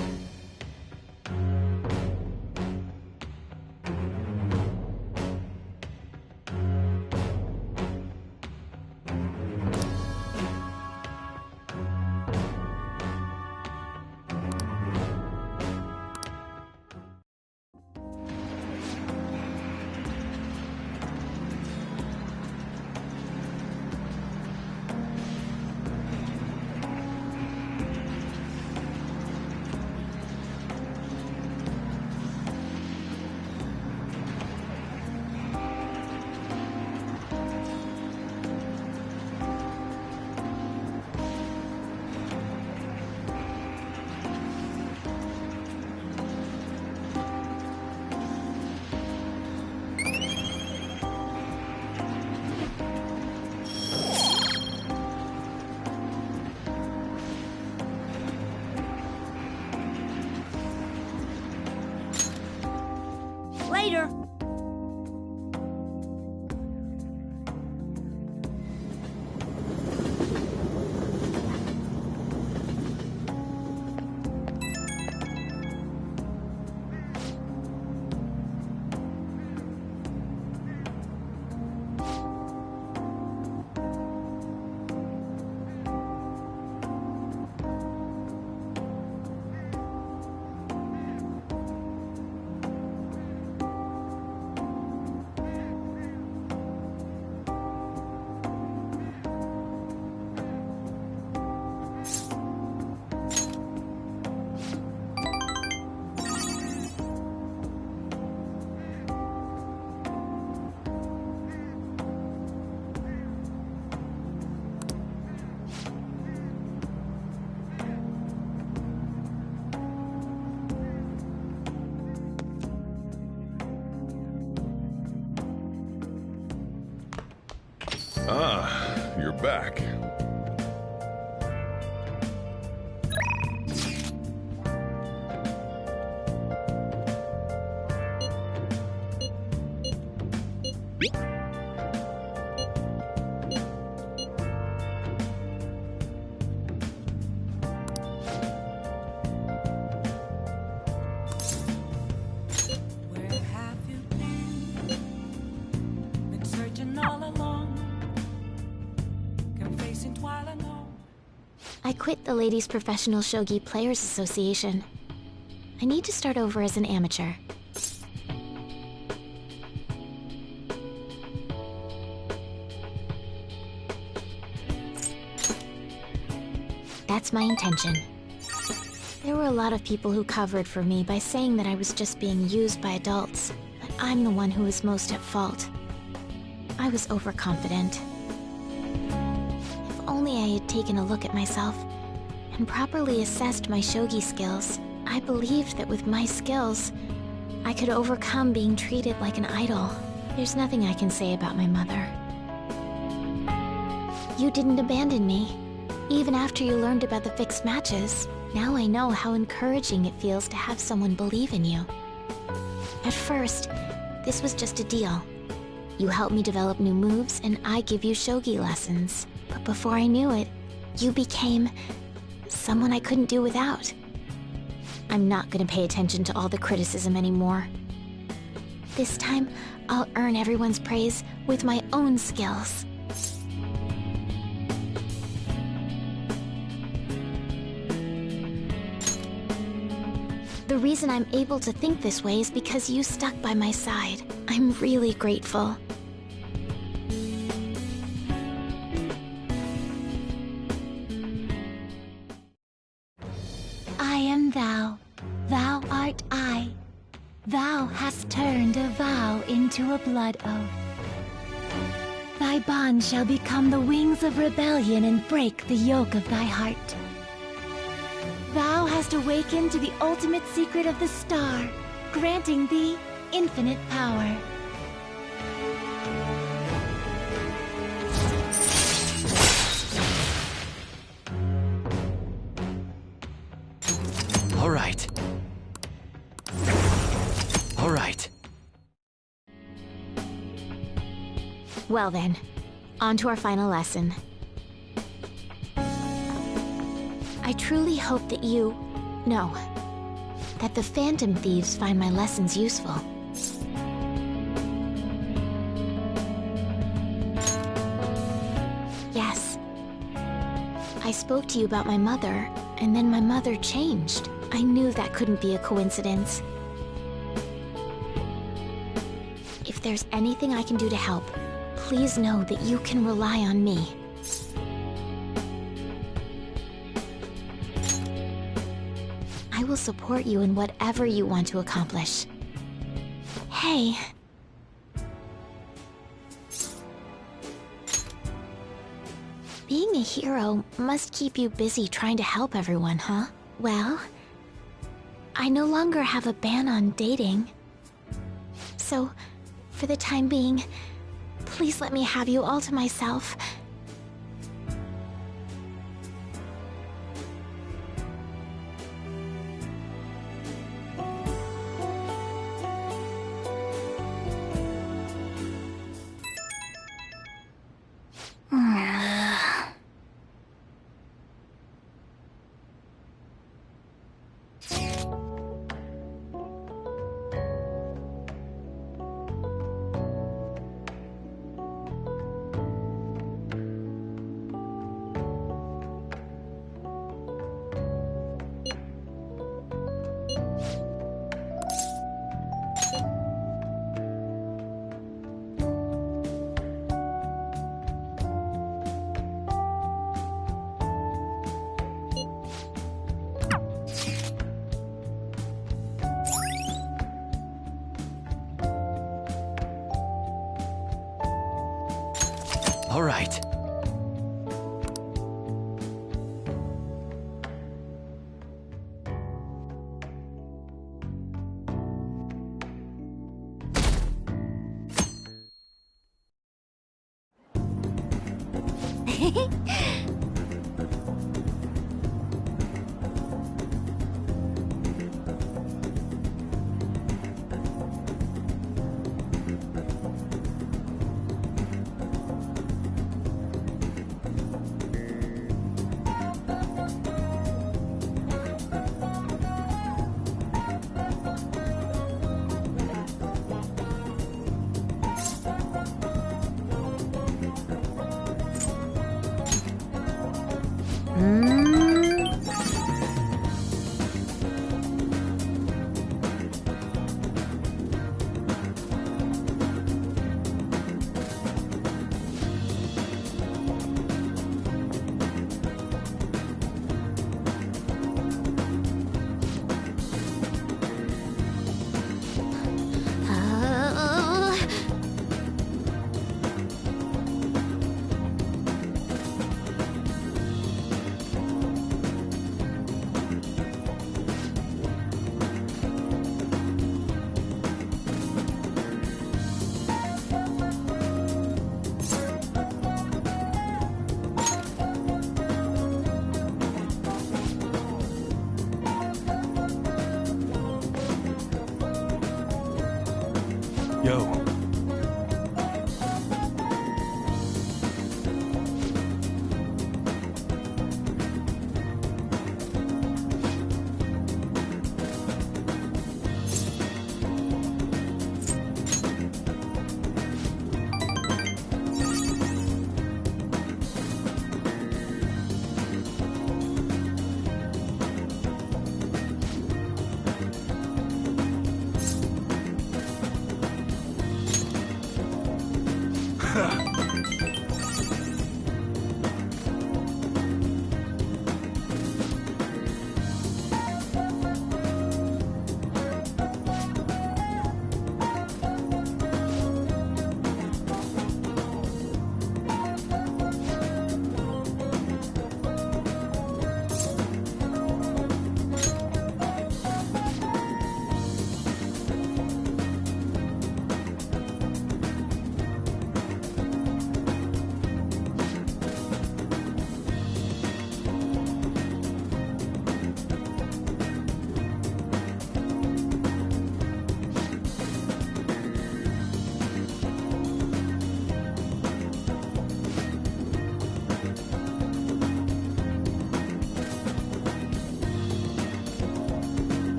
Later. Ah, you're back. Where have you been? Been searching all along. Confessing while I know. I quit the Ladies Professional Shogi Players Association. I need to start over as an amateur. That's my intention. There were a lot of people who covered for me by saying that I was just being used by adults, but I'm the one who was most at fault. I was overconfident. If only I had taken a look at myself and properly assessed my shogi skills, I believed that with my skills, I could overcome being treated like an idol. There's nothing I can say about my mother. You didn't abandon me, even after you learned about the fixed matches. Now I know how encouraging it feels to have someone believe in you. At first, this was just a deal. You help me develop new moves, and I give you shogi lessons. But before I knew it, you became someone I couldn't do without. I'm not gonna pay attention to all the criticism anymore. This time, I'll earn everyone's praise with my own skills. The reason I'm able to think this way is because you stuck by my side. I'm really grateful. I am thou, thou art I. Thou hast turned a vow into a blood oath. Thy bond shall become the wings of rebellion and break the yoke of thy heart. Thou hast awakened to the ultimate secret of the star, granting thee infinite power. All right. All right. Well then, on to our final lesson. I truly hope that you, No. That the Phantom Thieves find my lessons useful. Yes. I spoke to you about my mother, and then my mother changed. I knew that couldn't be a coincidence. If there's anything I can do to help, please know that you can rely on me. I will support you in whatever you want to accomplish. Hey. Being a hero must keep you busy trying to help everyone, huh? Well, I no longer have a ban on dating. So, for the time being, please let me have you all to myself. All right. Yo.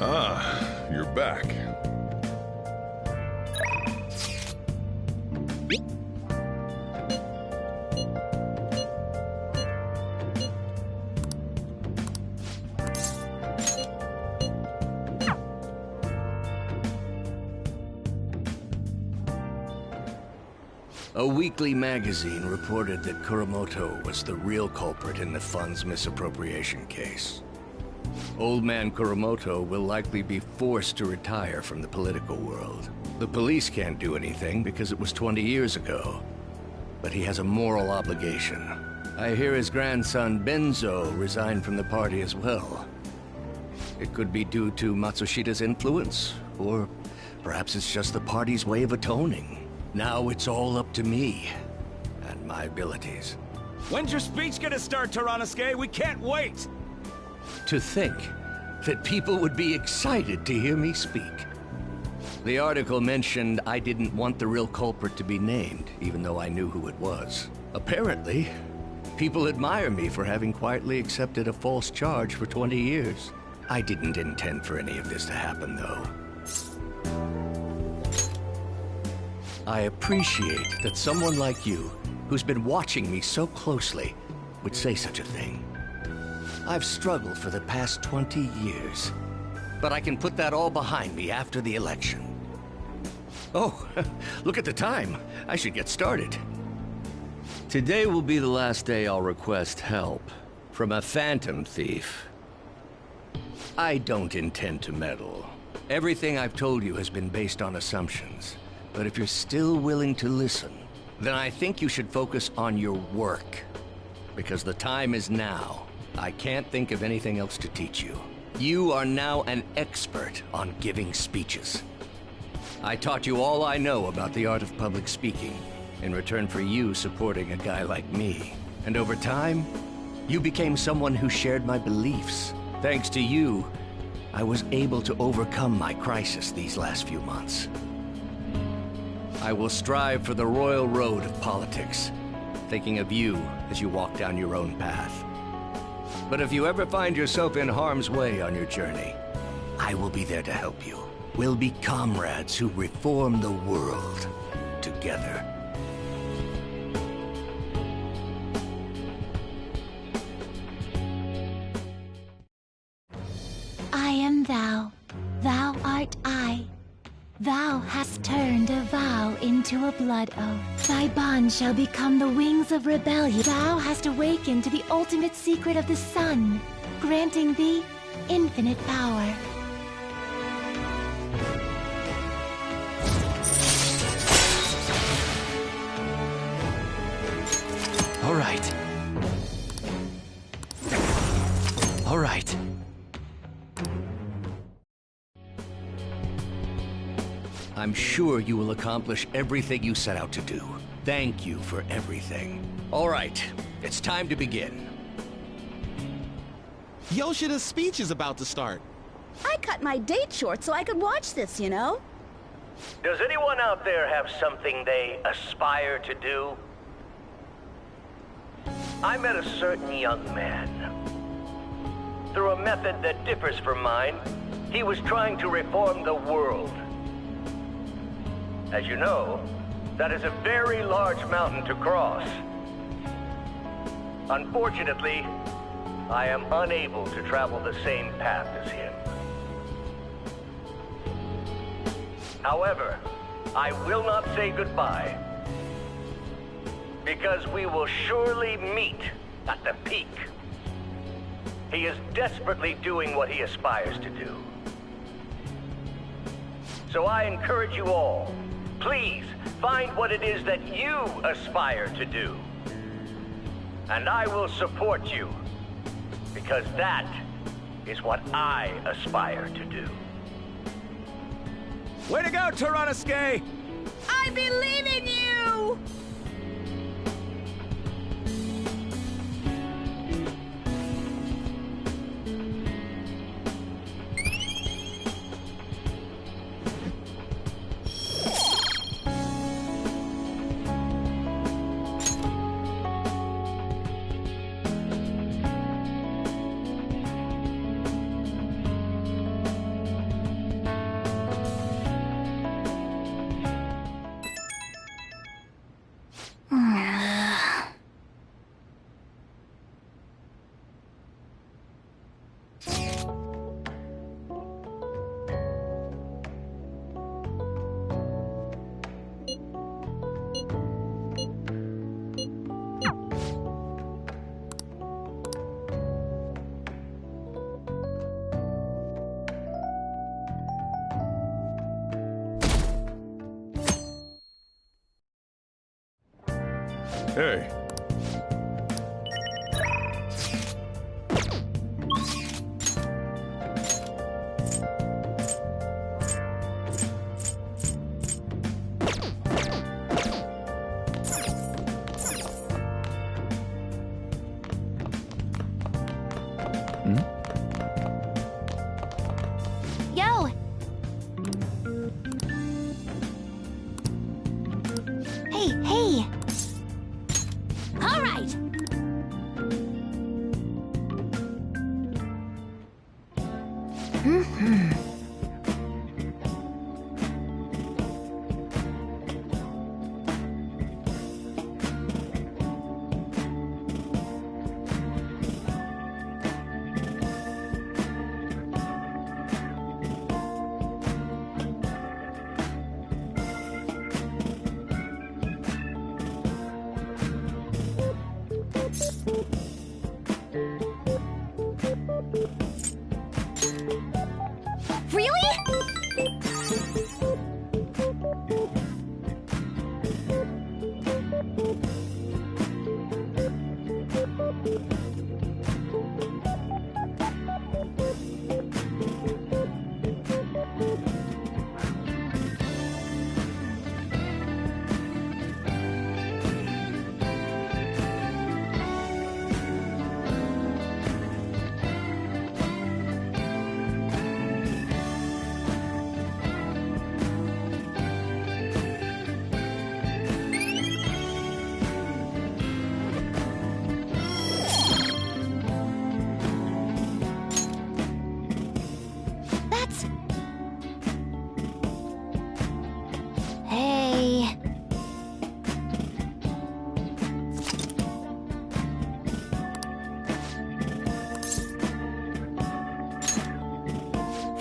Ah, you're back. A weekly magazine reported that Kuramoto was the real culprit in the fund's misappropriation case. Old man Kuramoto will likely be forced to retire from the political world. The police can't do anything because it was 20 years ago. But he has a moral obligation. I hear his grandson Benzo resigned from the party as well. It could be due to Matsushida's influence, or perhaps it's just the party's way of atoning. Now it's all up to me and my abilities. When's your speech gonna start, Tyrannuske? We can't wait! To think that people would be excited to hear me speak. The article mentioned I didn't want the real culprit to be named, even though I knew who it was. Apparently, people admire me for having quietly accepted a false charge for 20 years. I didn't intend for any of this to happen, though. I appreciate that someone like you, who's been watching me so closely, would say such a thing. I've struggled for the past 20 years, but I can put that all behind me after the election. Oh, look at the time. I should get started. Today will be the last day I'll request help from a phantom thief. I don't intend to meddle. Everything I've told you has been based on assumptions. But if you're still willing to listen, then I think you should focus on your work. Because the time is now. I can't think of anything else to teach you. You are now an expert on giving speeches. I taught you all I know about the art of public speaking, in return for you supporting a guy like me. And over time, you became someone who shared my beliefs. Thanks to you, I was able to overcome my crisis these last few months. I will strive for the royal road of politics, thinking of you as you walk down your own path. But if you ever find yourself in harm's way on your journey, I will be there to help you. We'll be comrades who reform the world together. I am thou, thou art I. Thou hast turned a vow into a blood oath. Thy bond shall become the wings of rebellion. Thou hast awakened to the ultimate secret of the sun, granting thee infinite power. All right. All right. I'm sure you will accomplish everything you set out to do. Thank you for everything. All right, it's time to begin. Yoshida's speech is about to start. I cut my date short so I could watch this, you know? Does anyone out there have something they aspire to do? I met a certain young man. Through a method that differs from mine, he was trying to reform the world. As you know, that is a very large mountain to cross. Unfortunately, I am unable to travel the same path as him. However, I will not say goodbye, because we will surely meet at the peak. He is desperately doing what he aspires to do. So I encourage you all, please find what it is that you aspire to do. And I will support you, because that is what I aspire to do. Way to go, Tyrannuske! I believe in you! Hey. Yo! Hey! All right! Hey.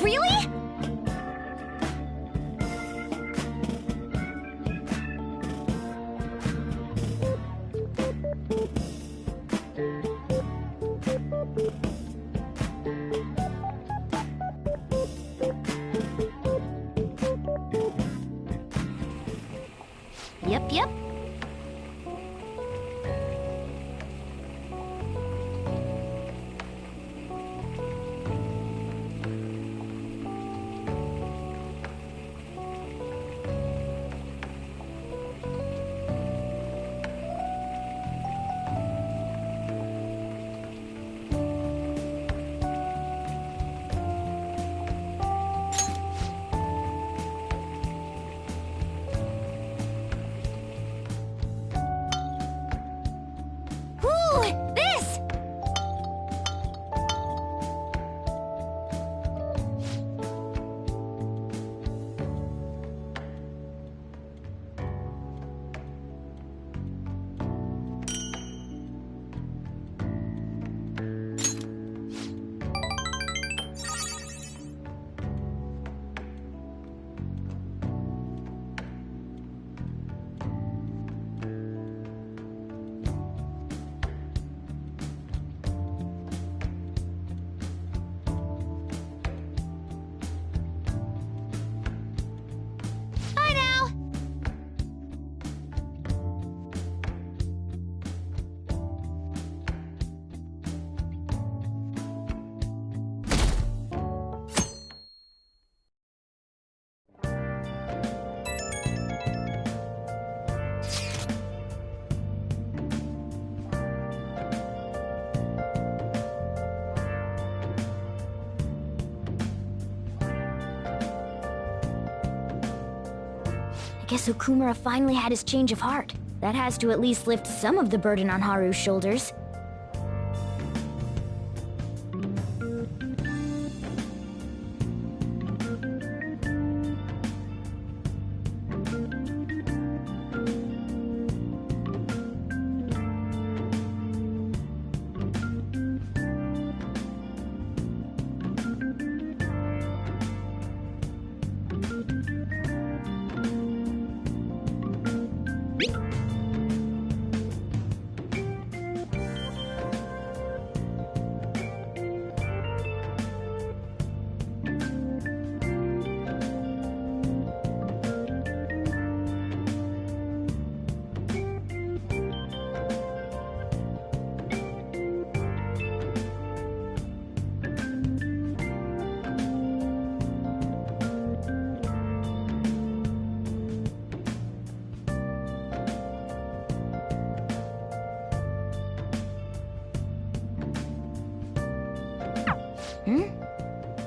Really? Yep. This! Bye now! I guess Okumura finally had his change of heart. That has to at least lift some of the burden on Haru's shoulders.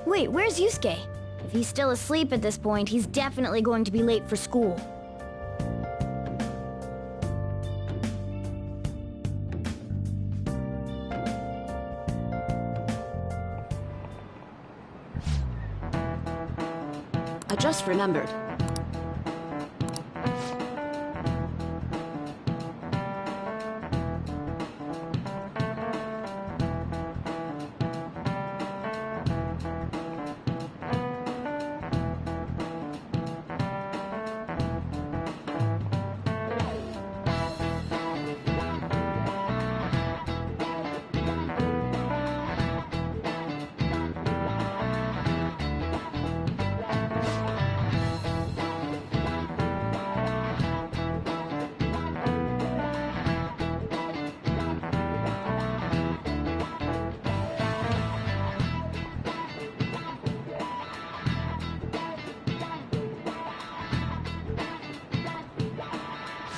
Wait, where's Yusuke? If he's still asleep at this point, he's definitely going to be late for school. I just remembered.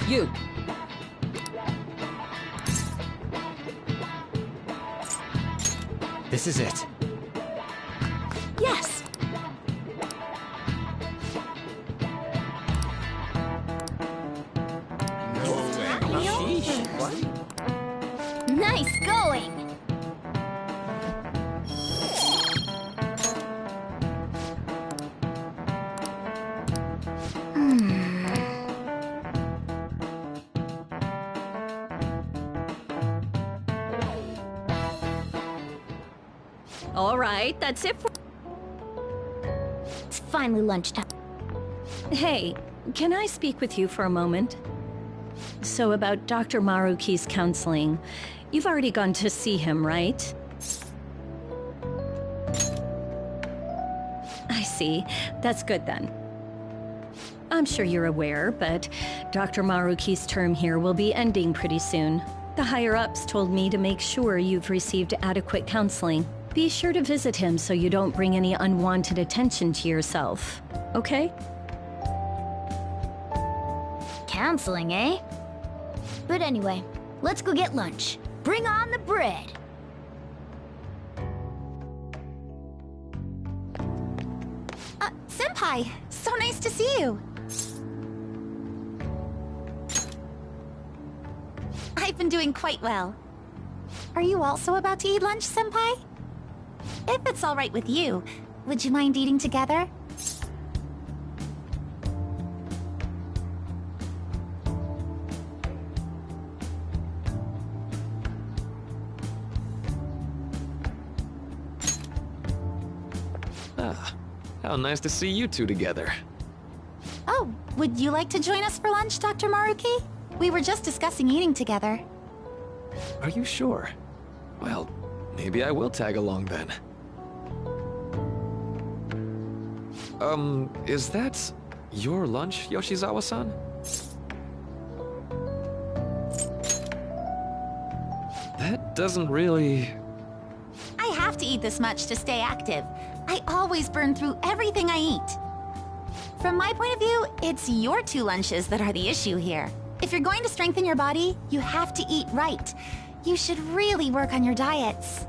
You. This is it. Yes. Nice going! All right, that's it for... It's finally lunchtime. Hey, can I speak with you for a moment? So about Dr. Maruki's counseling, you've already gone to see him, right? I see. That's good then. I'm sure you're aware, but Dr. Maruki's term here will be ending pretty soon. The higher-ups told me to make sure you've received adequate counseling. Be sure to visit him so you don't bring any unwanted attention to yourself, okay? Counseling, eh? But anyway, let's go get lunch. Bring on the bread! Senpai, so nice to see you. I've been doing quite well. Are you also about to eat lunch, Senpai? If it's all right with you, would you mind eating together? Ah, how nice to see you two together. Oh, would you like to join us for lunch, Dr. Maruki? We were just discussing eating together. Are you sure? Well, maybe I will tag along then. Is that your lunch, Yoshizawa-san? That doesn't really... I have to eat this much to stay active. I always burn through everything I eat. From my point of view, it's your two lunches that are the issue here. If you're going to strengthen your body, you have to eat right. You should really work on your diets.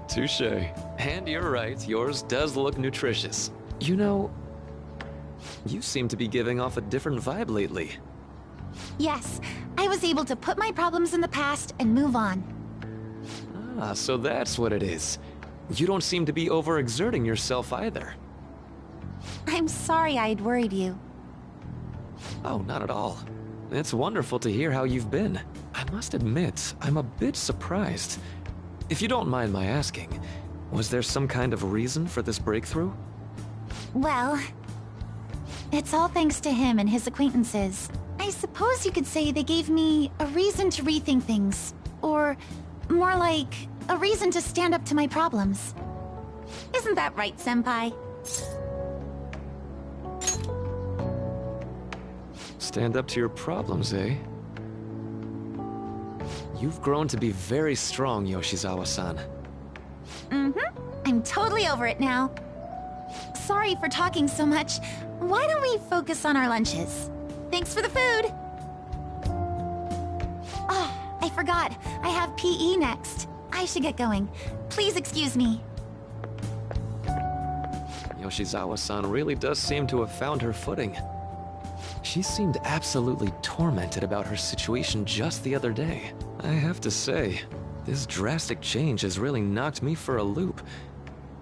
Touché. And you're right, yours does look nutritious. You know, you seem to be giving off a different vibe lately. Yes, I was able to put my problems in the past and move on. Ah, so that's what it is. You don't seem to be overexerting yourself either. I'm sorry I'd worried you. Oh, not at all. It's wonderful to hear how you've been. I must admit, I'm a bit surprised. If you don't mind my asking, was there some kind of reason for this breakthrough? Well, it's all thanks to him and his acquaintances. I suppose you could say they gave me a reason to rethink things. Or, more like, a reason to stand up to my problems. Isn't that right, Senpai? Stand up to your problems, eh? You've grown to be very strong, Yoshizawa-san. Mm-hmm. I'm totally over it now. Sorry for talking so much. Why don't we focus on our lunches? Thanks for the food! Oh, I forgot. I have PE next. I should get going. Please excuse me. Yoshizawa-san really does seem to have found her footing. She seemed absolutely tormented about her situation just the other day. I have to say, this drastic change has really knocked me for a loop.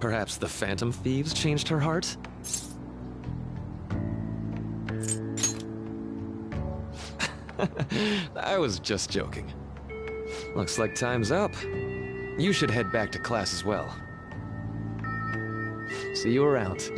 Perhaps the Phantom Thieves changed her heart? I was just joking. Looks like time's up. You should head back to class as well. See you around.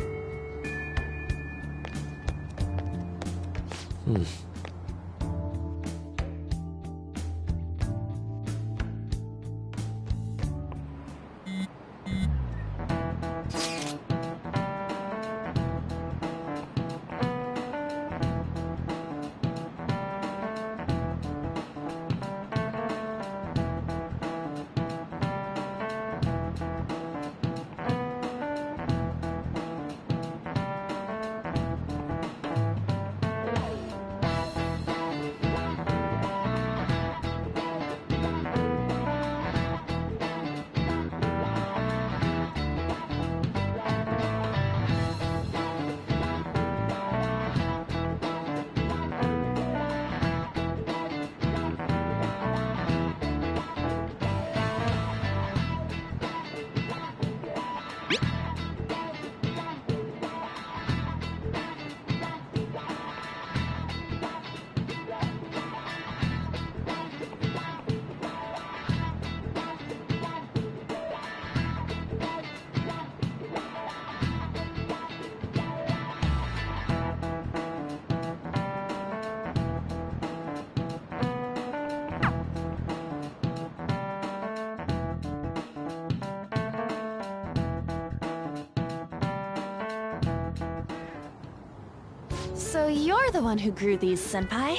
So you're the one who grew these, Senpai?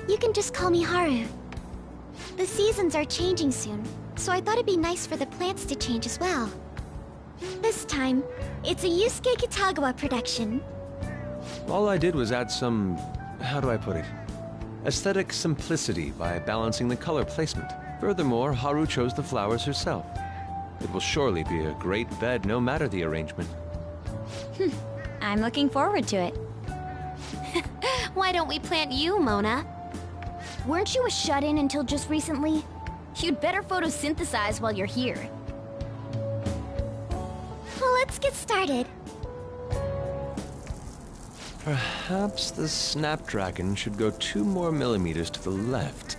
You can just call me Haru. The seasons are changing soon, so I thought it'd be nice for the plants to change as well. This time, it's a Yusuke Kitagawa production. All I did was add some... how do I put it? Aesthetic simplicity by balancing the color placement. Furthermore, Haru chose the flowers herself. It will surely be a great bed no matter the arrangement. I'm looking forward to it. Why don't we plant you, Mona? Weren't you a shut-in until just recently? You'd better photosynthesize while you're here. Well, let's get started. Perhaps the Snapdragon should go 2 more millimeters to the left.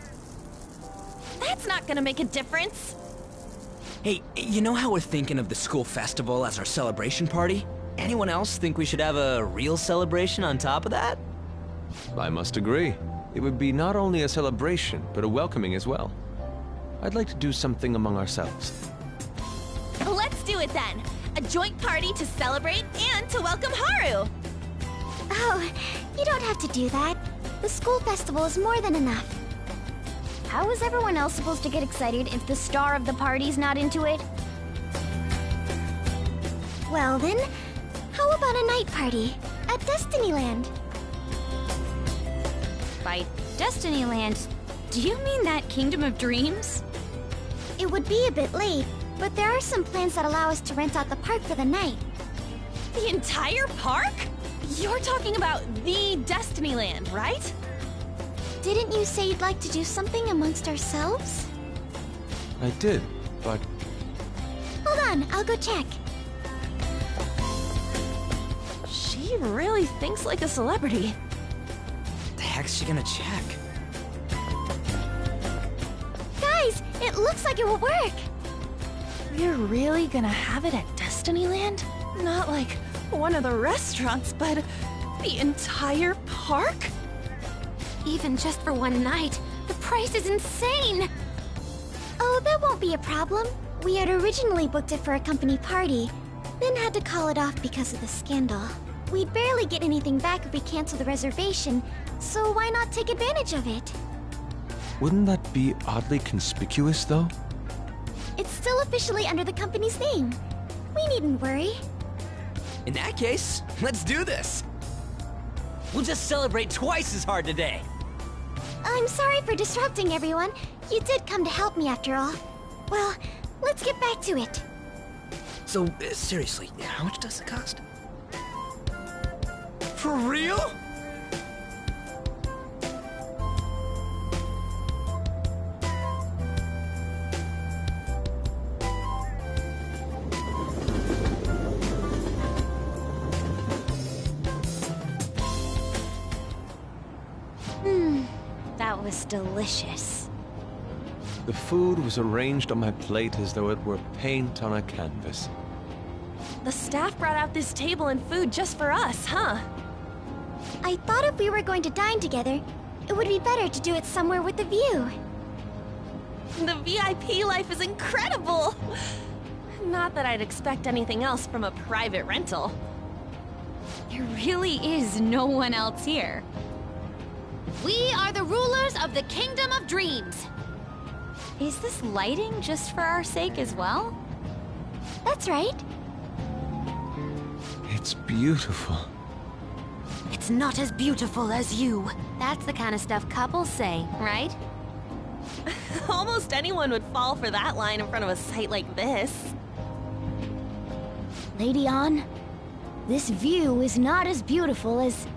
That's not gonna make a difference. Hey, you know how we're thinking of the school festival as our celebration party? Anyone else think we should have a real celebration on top of that? I must agree. It would be not only a celebration, but a welcoming as well. I'd like to do something among ourselves. Let's do it then. A joint party to celebrate and to welcome Haru. Oh, you don't have to do that. The school festival is more than enough. How is everyone else supposed to get excited if the star of the party's not into it? Well then, how about a night party at Destinyland? By Destinyland, do you mean that Kingdom of Dreams? It would be a bit late, but there are some plans that allow us to rent out the park for the night. The entire park? You're talking about the Destinyland, right? Didn't you say you'd like to do something amongst ourselves? I did, but... Hold on, I'll go check. She really thinks like a celebrity. The heck's she gonna check? Guys, it looks like it will work. We're really gonna have it at Destinyland? Not like one of the restaurants, but the entire park? Even just for one night, the price is insane! Oh, that won't be a problem. We had originally booked it for a company party, then had to call it off because of the scandal. We'd barely get anything back if we cancel the reservation, so why not take advantage of it? Wouldn't that be oddly conspicuous, though? It's still officially under the company's name. We needn't worry. In that case, let's do this! We'll just celebrate twice as hard today! I'm sorry for disrupting everyone. You did come to help me after all. Well, let's get back to it. So, seriously, how much does it cost? For real? That was delicious. The food was arranged on my plate as though it were paint on a canvas. The staff brought out this table and food just for us, huh? I thought if we were going to dine together, it would be better to do it somewhere with a view. The VIP life is incredible! Not that I'd expect anything else from a private rental. There really is no one else here. We are the rulers of the Kingdom of Dreams. Is this lighting just for our sake as well? That's right. It's beautiful. It's not as beautiful as you. That's the kind of stuff couples say, right? Almost anyone would fall for that line in front of a site like this. Lady An, this view is not as beautiful as...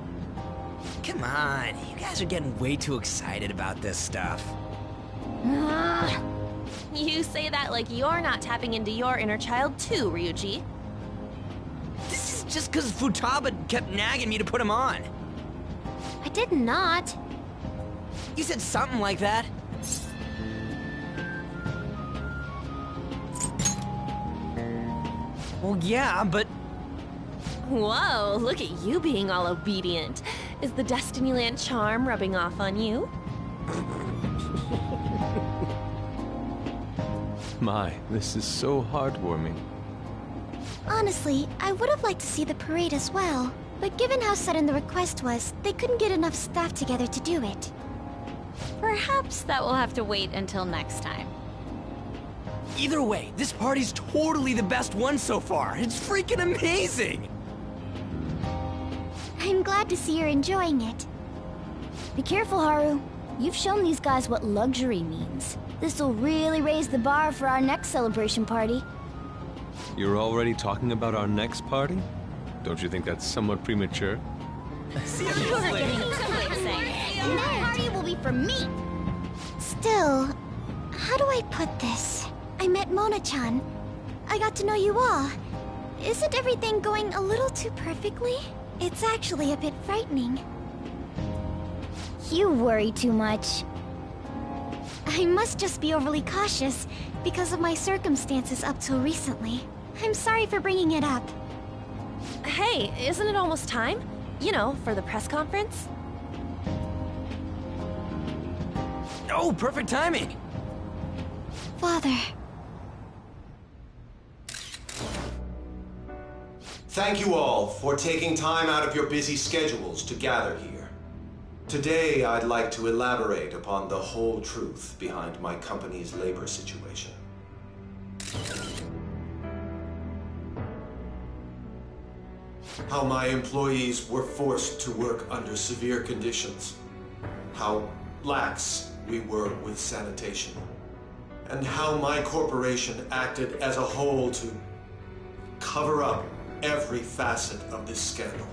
Come on, you guys are getting way too excited about this stuff. You say that like you're not tapping into your inner child too, Ryuji. This is just because Futaba kept nagging me to put him on. I did not. You said something like that. Well, yeah, but... Whoa, look at you being all obedient. Is the Destinyland charm rubbing off on you? My, this is so heartwarming. Honestly, I would have liked to see the parade as well. But given how sudden the request was, they couldn't get enough staff together to do it. Perhaps that will have to wait until next time. Either way, this party's totally the best one so far. It's freaking amazing! I'm glad to see you're enjoying it. Be careful, Haru. You've shown these guys what luxury means. This'll really raise the bar for our next celebration party. You're already talking about our next party? Don't you think that's somewhat premature? You're getting a way of saying it. And that party will be for me! Still, how do I put this? I met Mona-chan. I got to know you all. Isn't everything going a little too perfectly? It's actually a bit frightening. You worry too much. I must just be overly cautious because of my circumstances up till recently. I'm sorry for bringing it up. Hey, isn't it almost time? You know, for the press conference? Oh, perfect timing! Father. Thank you all for taking time out of your busy schedules to gather here. Today, I'd like to elaborate upon the whole truth behind my company's labor situation. How my employees were forced to work under severe conditions. How lax we were with sanitation. And how my corporation acted as a whole to cover up every facet of this scandal.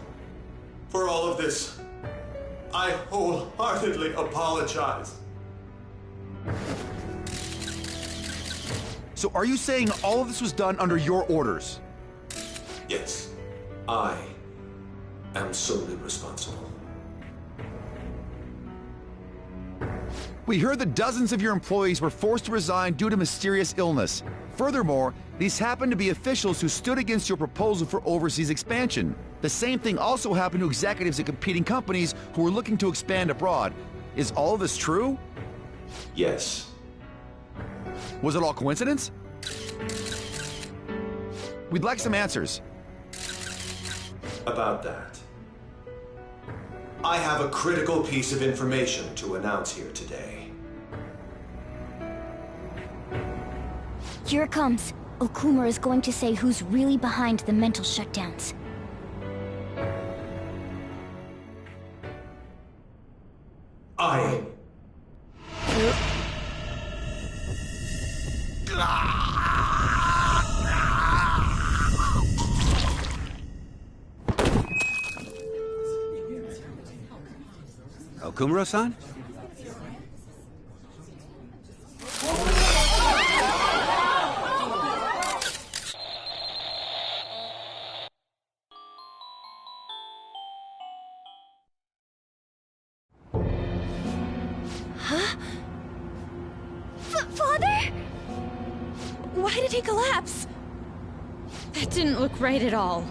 For all of this, I wholeheartedly apologize. So are you saying all of this was done under your orders? Yes, I am solely responsible. We heard that dozens of your employees were forced to resign due to mysterious illness. Furthermore, these happened to be officials who stood against your proposal for overseas expansion. The same thing also happened to executives at competing companies who were looking to expand abroad. Is all of this true? Yes. Was it all coincidence? We'd like some answers. About that, I have a critical piece of information to announce here today. Here it comes. Okuma is going to say who's really behind the mental shutdowns. I Okumura-san? Huh? Father? Why did he collapse? That didn't look right at all.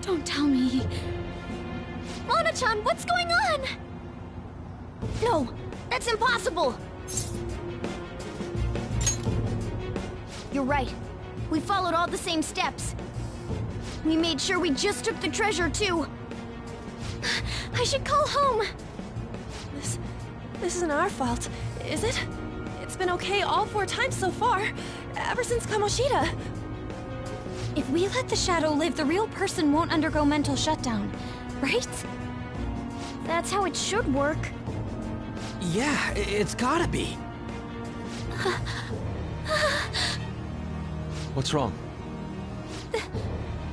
Don't tell me. Mona-chan, what's going on? No, that's impossible! You're right. We followed all the same steps. We made sure we just took the treasure, too. I should call home. This isn't our fault, is it? It's been okay all 4 times so far, ever since Kamoshida. If we let the shadow live, the real person won't undergo mental shutdown, right? That's how it should work. Yeah, it's gotta be. What's wrong?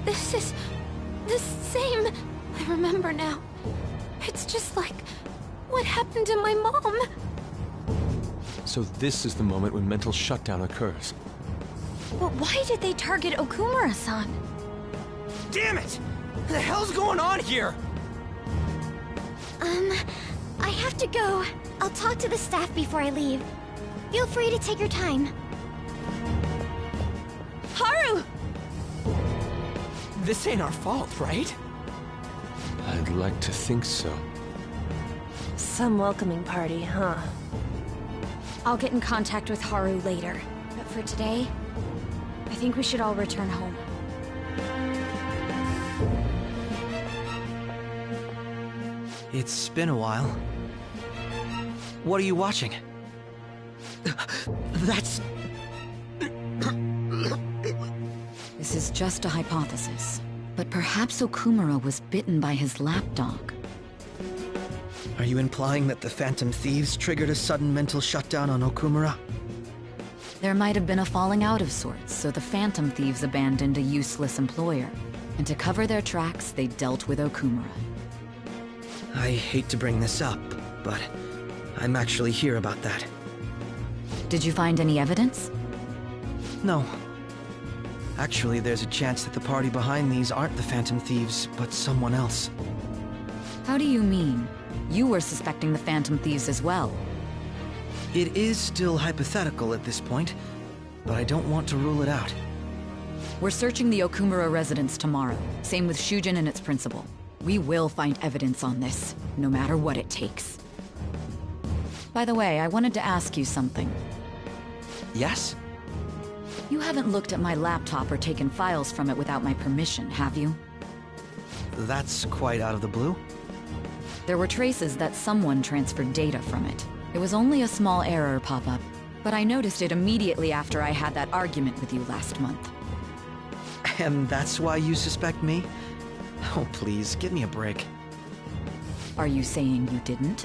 This is the same. I remember now. It's just like what happened to my mom. So this is the moment when mental shutdown occurs. But why did they target Okumura-san? Damn it! What the hell's going on here? I have to go. I'll talk to the staff before I leave. Feel free to take your time. Haru! This ain't our fault, right? I'd like to think so. Some welcoming party, huh? I'll get in contact with Haru later. But for today, I think we should all return home. It's been a while. What are you watching? That's... This is just a hypothesis, but perhaps Okumura was bitten by his lapdog. Are you implying that the Phantom Thieves triggered a sudden mental shutdown on Okumura? There might have been a falling out of sorts, so the Phantom Thieves abandoned a useless employer. And to cover their tracks, they dealt with Okumura. I hate to bring this up, but I'm actually here about that. Did you find any evidence? No. Actually, there's a chance that the party behind these aren't the Phantom Thieves, but someone else. How do you mean? You were suspecting the Phantom Thieves as well. It is still hypothetical at this point, but I don't want to rule it out. We're searching the Okumura residence tomorrow. Same with Shujin and its principal. We will find evidence on this, no matter what it takes. By the way, I wanted to ask you something. Yes? You haven't looked at my laptop or taken files from it without my permission, have you? That's quite out of the blue. There were traces that someone transferred data from it. It was only a small error pop-up, but I noticed it immediately after I had that argument with you last month. And that's why you suspect me? Oh, please, give me a break. Are you saying you didn't?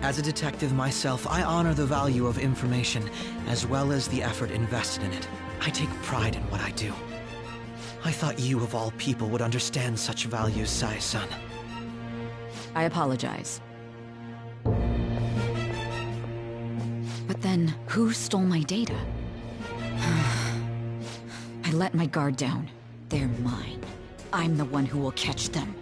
As a detective myself, I honor the value of information, as well as the effort invested in it. I take pride in what I do. I thought you, of all people, would understand such values, Sae-san. I apologize. But then, who stole my data? I let my guard down. They're mine. I'm the one who will catch them.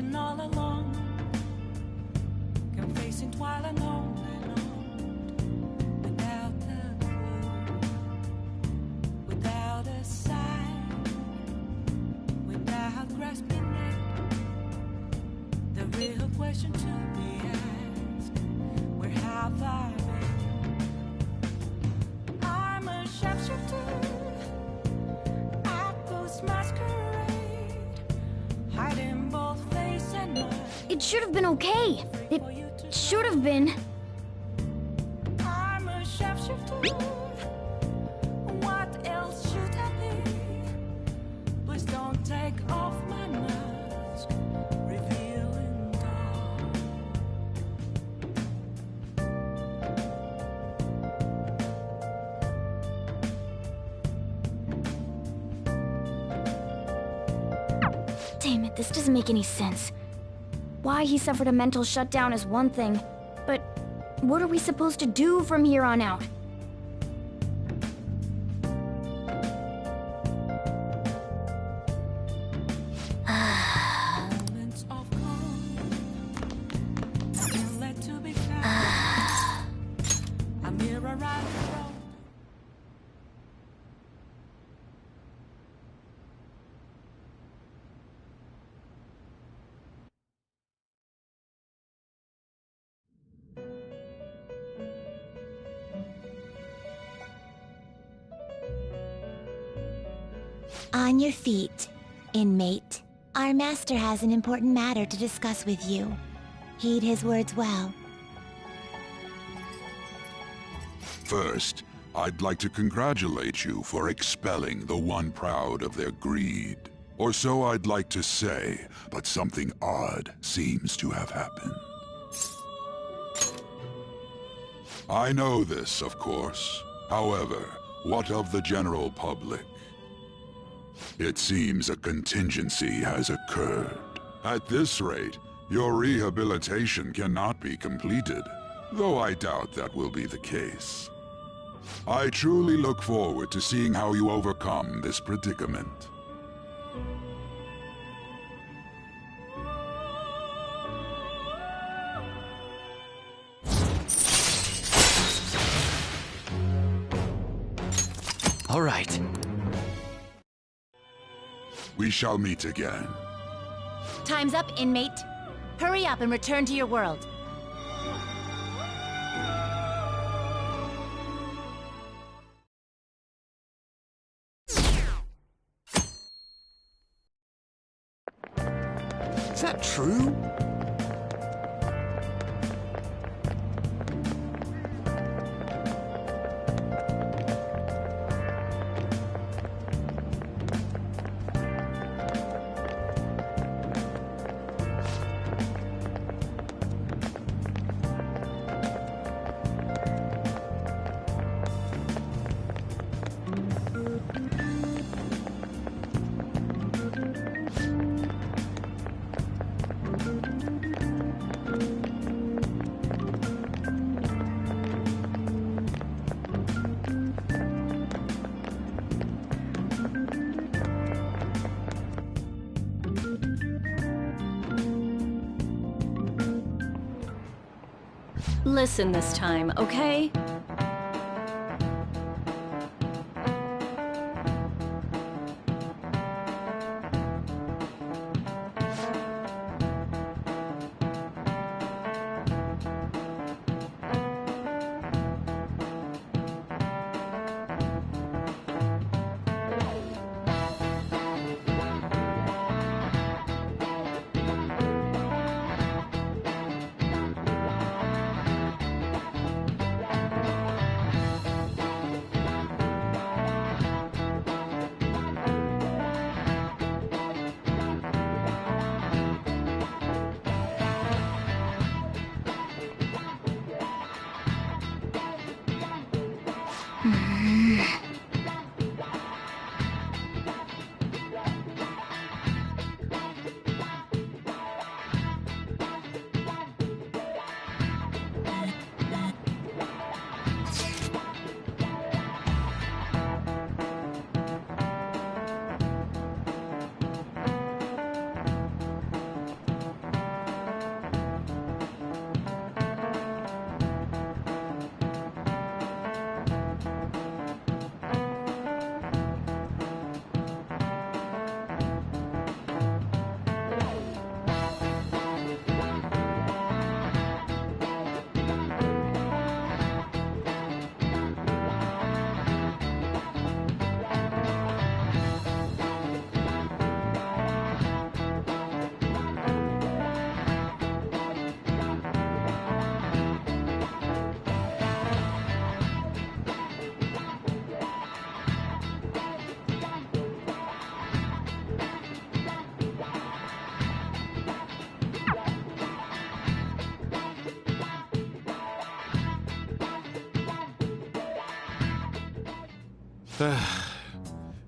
been all along, confessing while alone and on, without a clue, without a sign, without grasping it. The real question to be asked: where have I been? I'm a sharpshooter at Ghost Masquerade, hiding both face and mind. It should have been okay. It should have been. I'm a sharpshooter. What else should I be? Please don't take off my mask, revealing dawn. Damn it, this doesn't make any sense. Why he suffered a mental shutdown is one thing, but what are we supposed to do from here on out? Moments of calm, led to be found. A mirror right around. On your feet, inmate. Our master has an important matter to discuss with you. Heed his words well. First, I'd like to congratulate you for expelling the one proud of their greed. Or so I'd like to say, but something odd seems to have happened. I know this, of course. However, what of the general public? It seems a contingency has occurred. At this rate, your rehabilitation cannot be completed, though I doubt that will be the case. I truly look forward to seeing how you overcome this predicament. All right. We shall meet again. Time's up, inmate. Hurry up and return to your world. Is that true? Listen this time, okay?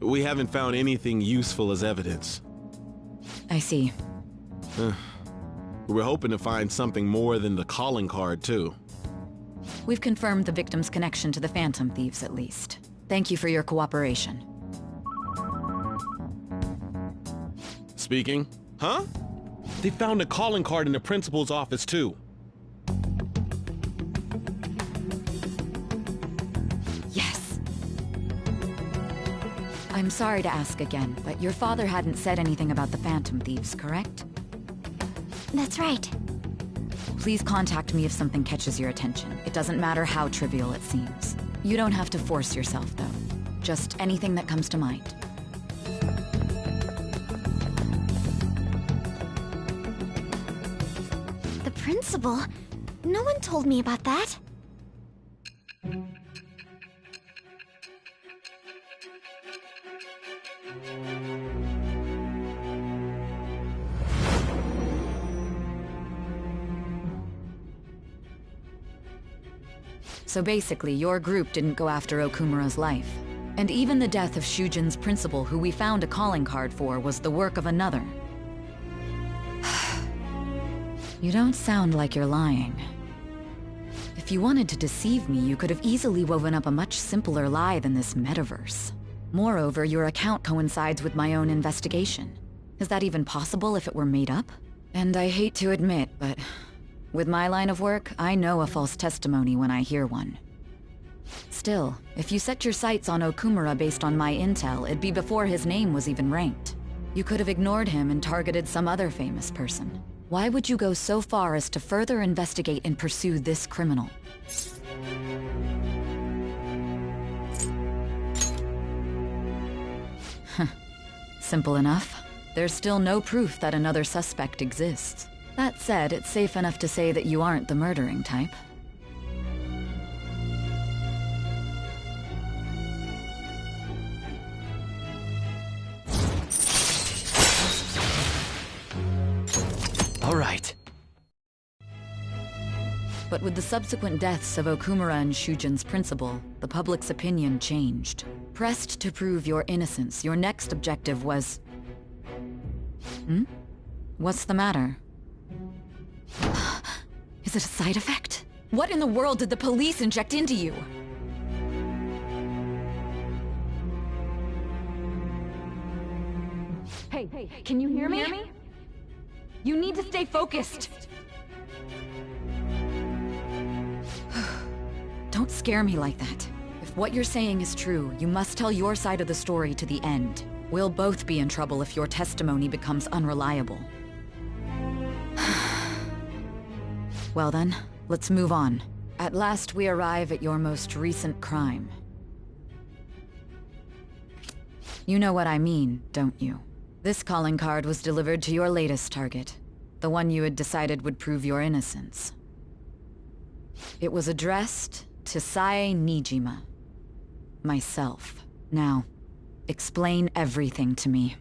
We haven't found anything useful as evidence. I see. We're hoping to find something more than the calling card, too. We've confirmed the victim's connection to the Phantom Thieves, at least. Thank you for your cooperation. Speaking? Huh? They found a calling card in the principal's office, too. Yes. I'm sorry to ask again, but your father hadn't said anything about the Phantom Thieves, correct? That's right. Please contact me if something catches your attention. It doesn't matter how trivial it seems. You don't have to force yourself, though. Just anything that comes to mind. The principal? No one told me about that. So basically, your group didn't go after Okumura's life. And even the death of Shujin's principal, who we found a calling card for, was the work of another. You don't sound like you're lying. If you wanted to deceive me, you could have easily woven up a much simpler lie than this metaverse. Moreover, your account coincides with my own investigation. Is that even possible if it were made up? And I hate to admit, but with my line of work, I know a false testimony when I hear one. Still, if you set your sights on Okumura based on my intel, it'd be before his name was even ranked. You could have ignored him and targeted some other famous person. Why would you go so far as to further investigate and pursue this criminal? Simple enough. There's still no proof that another suspect exists. That said, it's safe enough to say that you aren't the murdering type. All right. But with the subsequent deaths of Okumura and Shujin's principal, the public's opinion changed. Pressed to prove your innocence, your next objective was... What's the matter? Is it a side effect? What in the world did the police inject into you? Hey, can you hear me? You need to stay focused. Don't scare me like that. If what you're saying is true, you must tell your side of the story to the end. We'll both be in trouble if your testimony becomes unreliable. Well then, let's move on. At last we arrive at your most recent crime. You know what I mean, don't you? This calling card was delivered to your latest target, the one you had decided would prove your innocence. It was addressed to Sae Nijima, myself. Now, explain everything to me.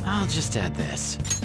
I'll just add this.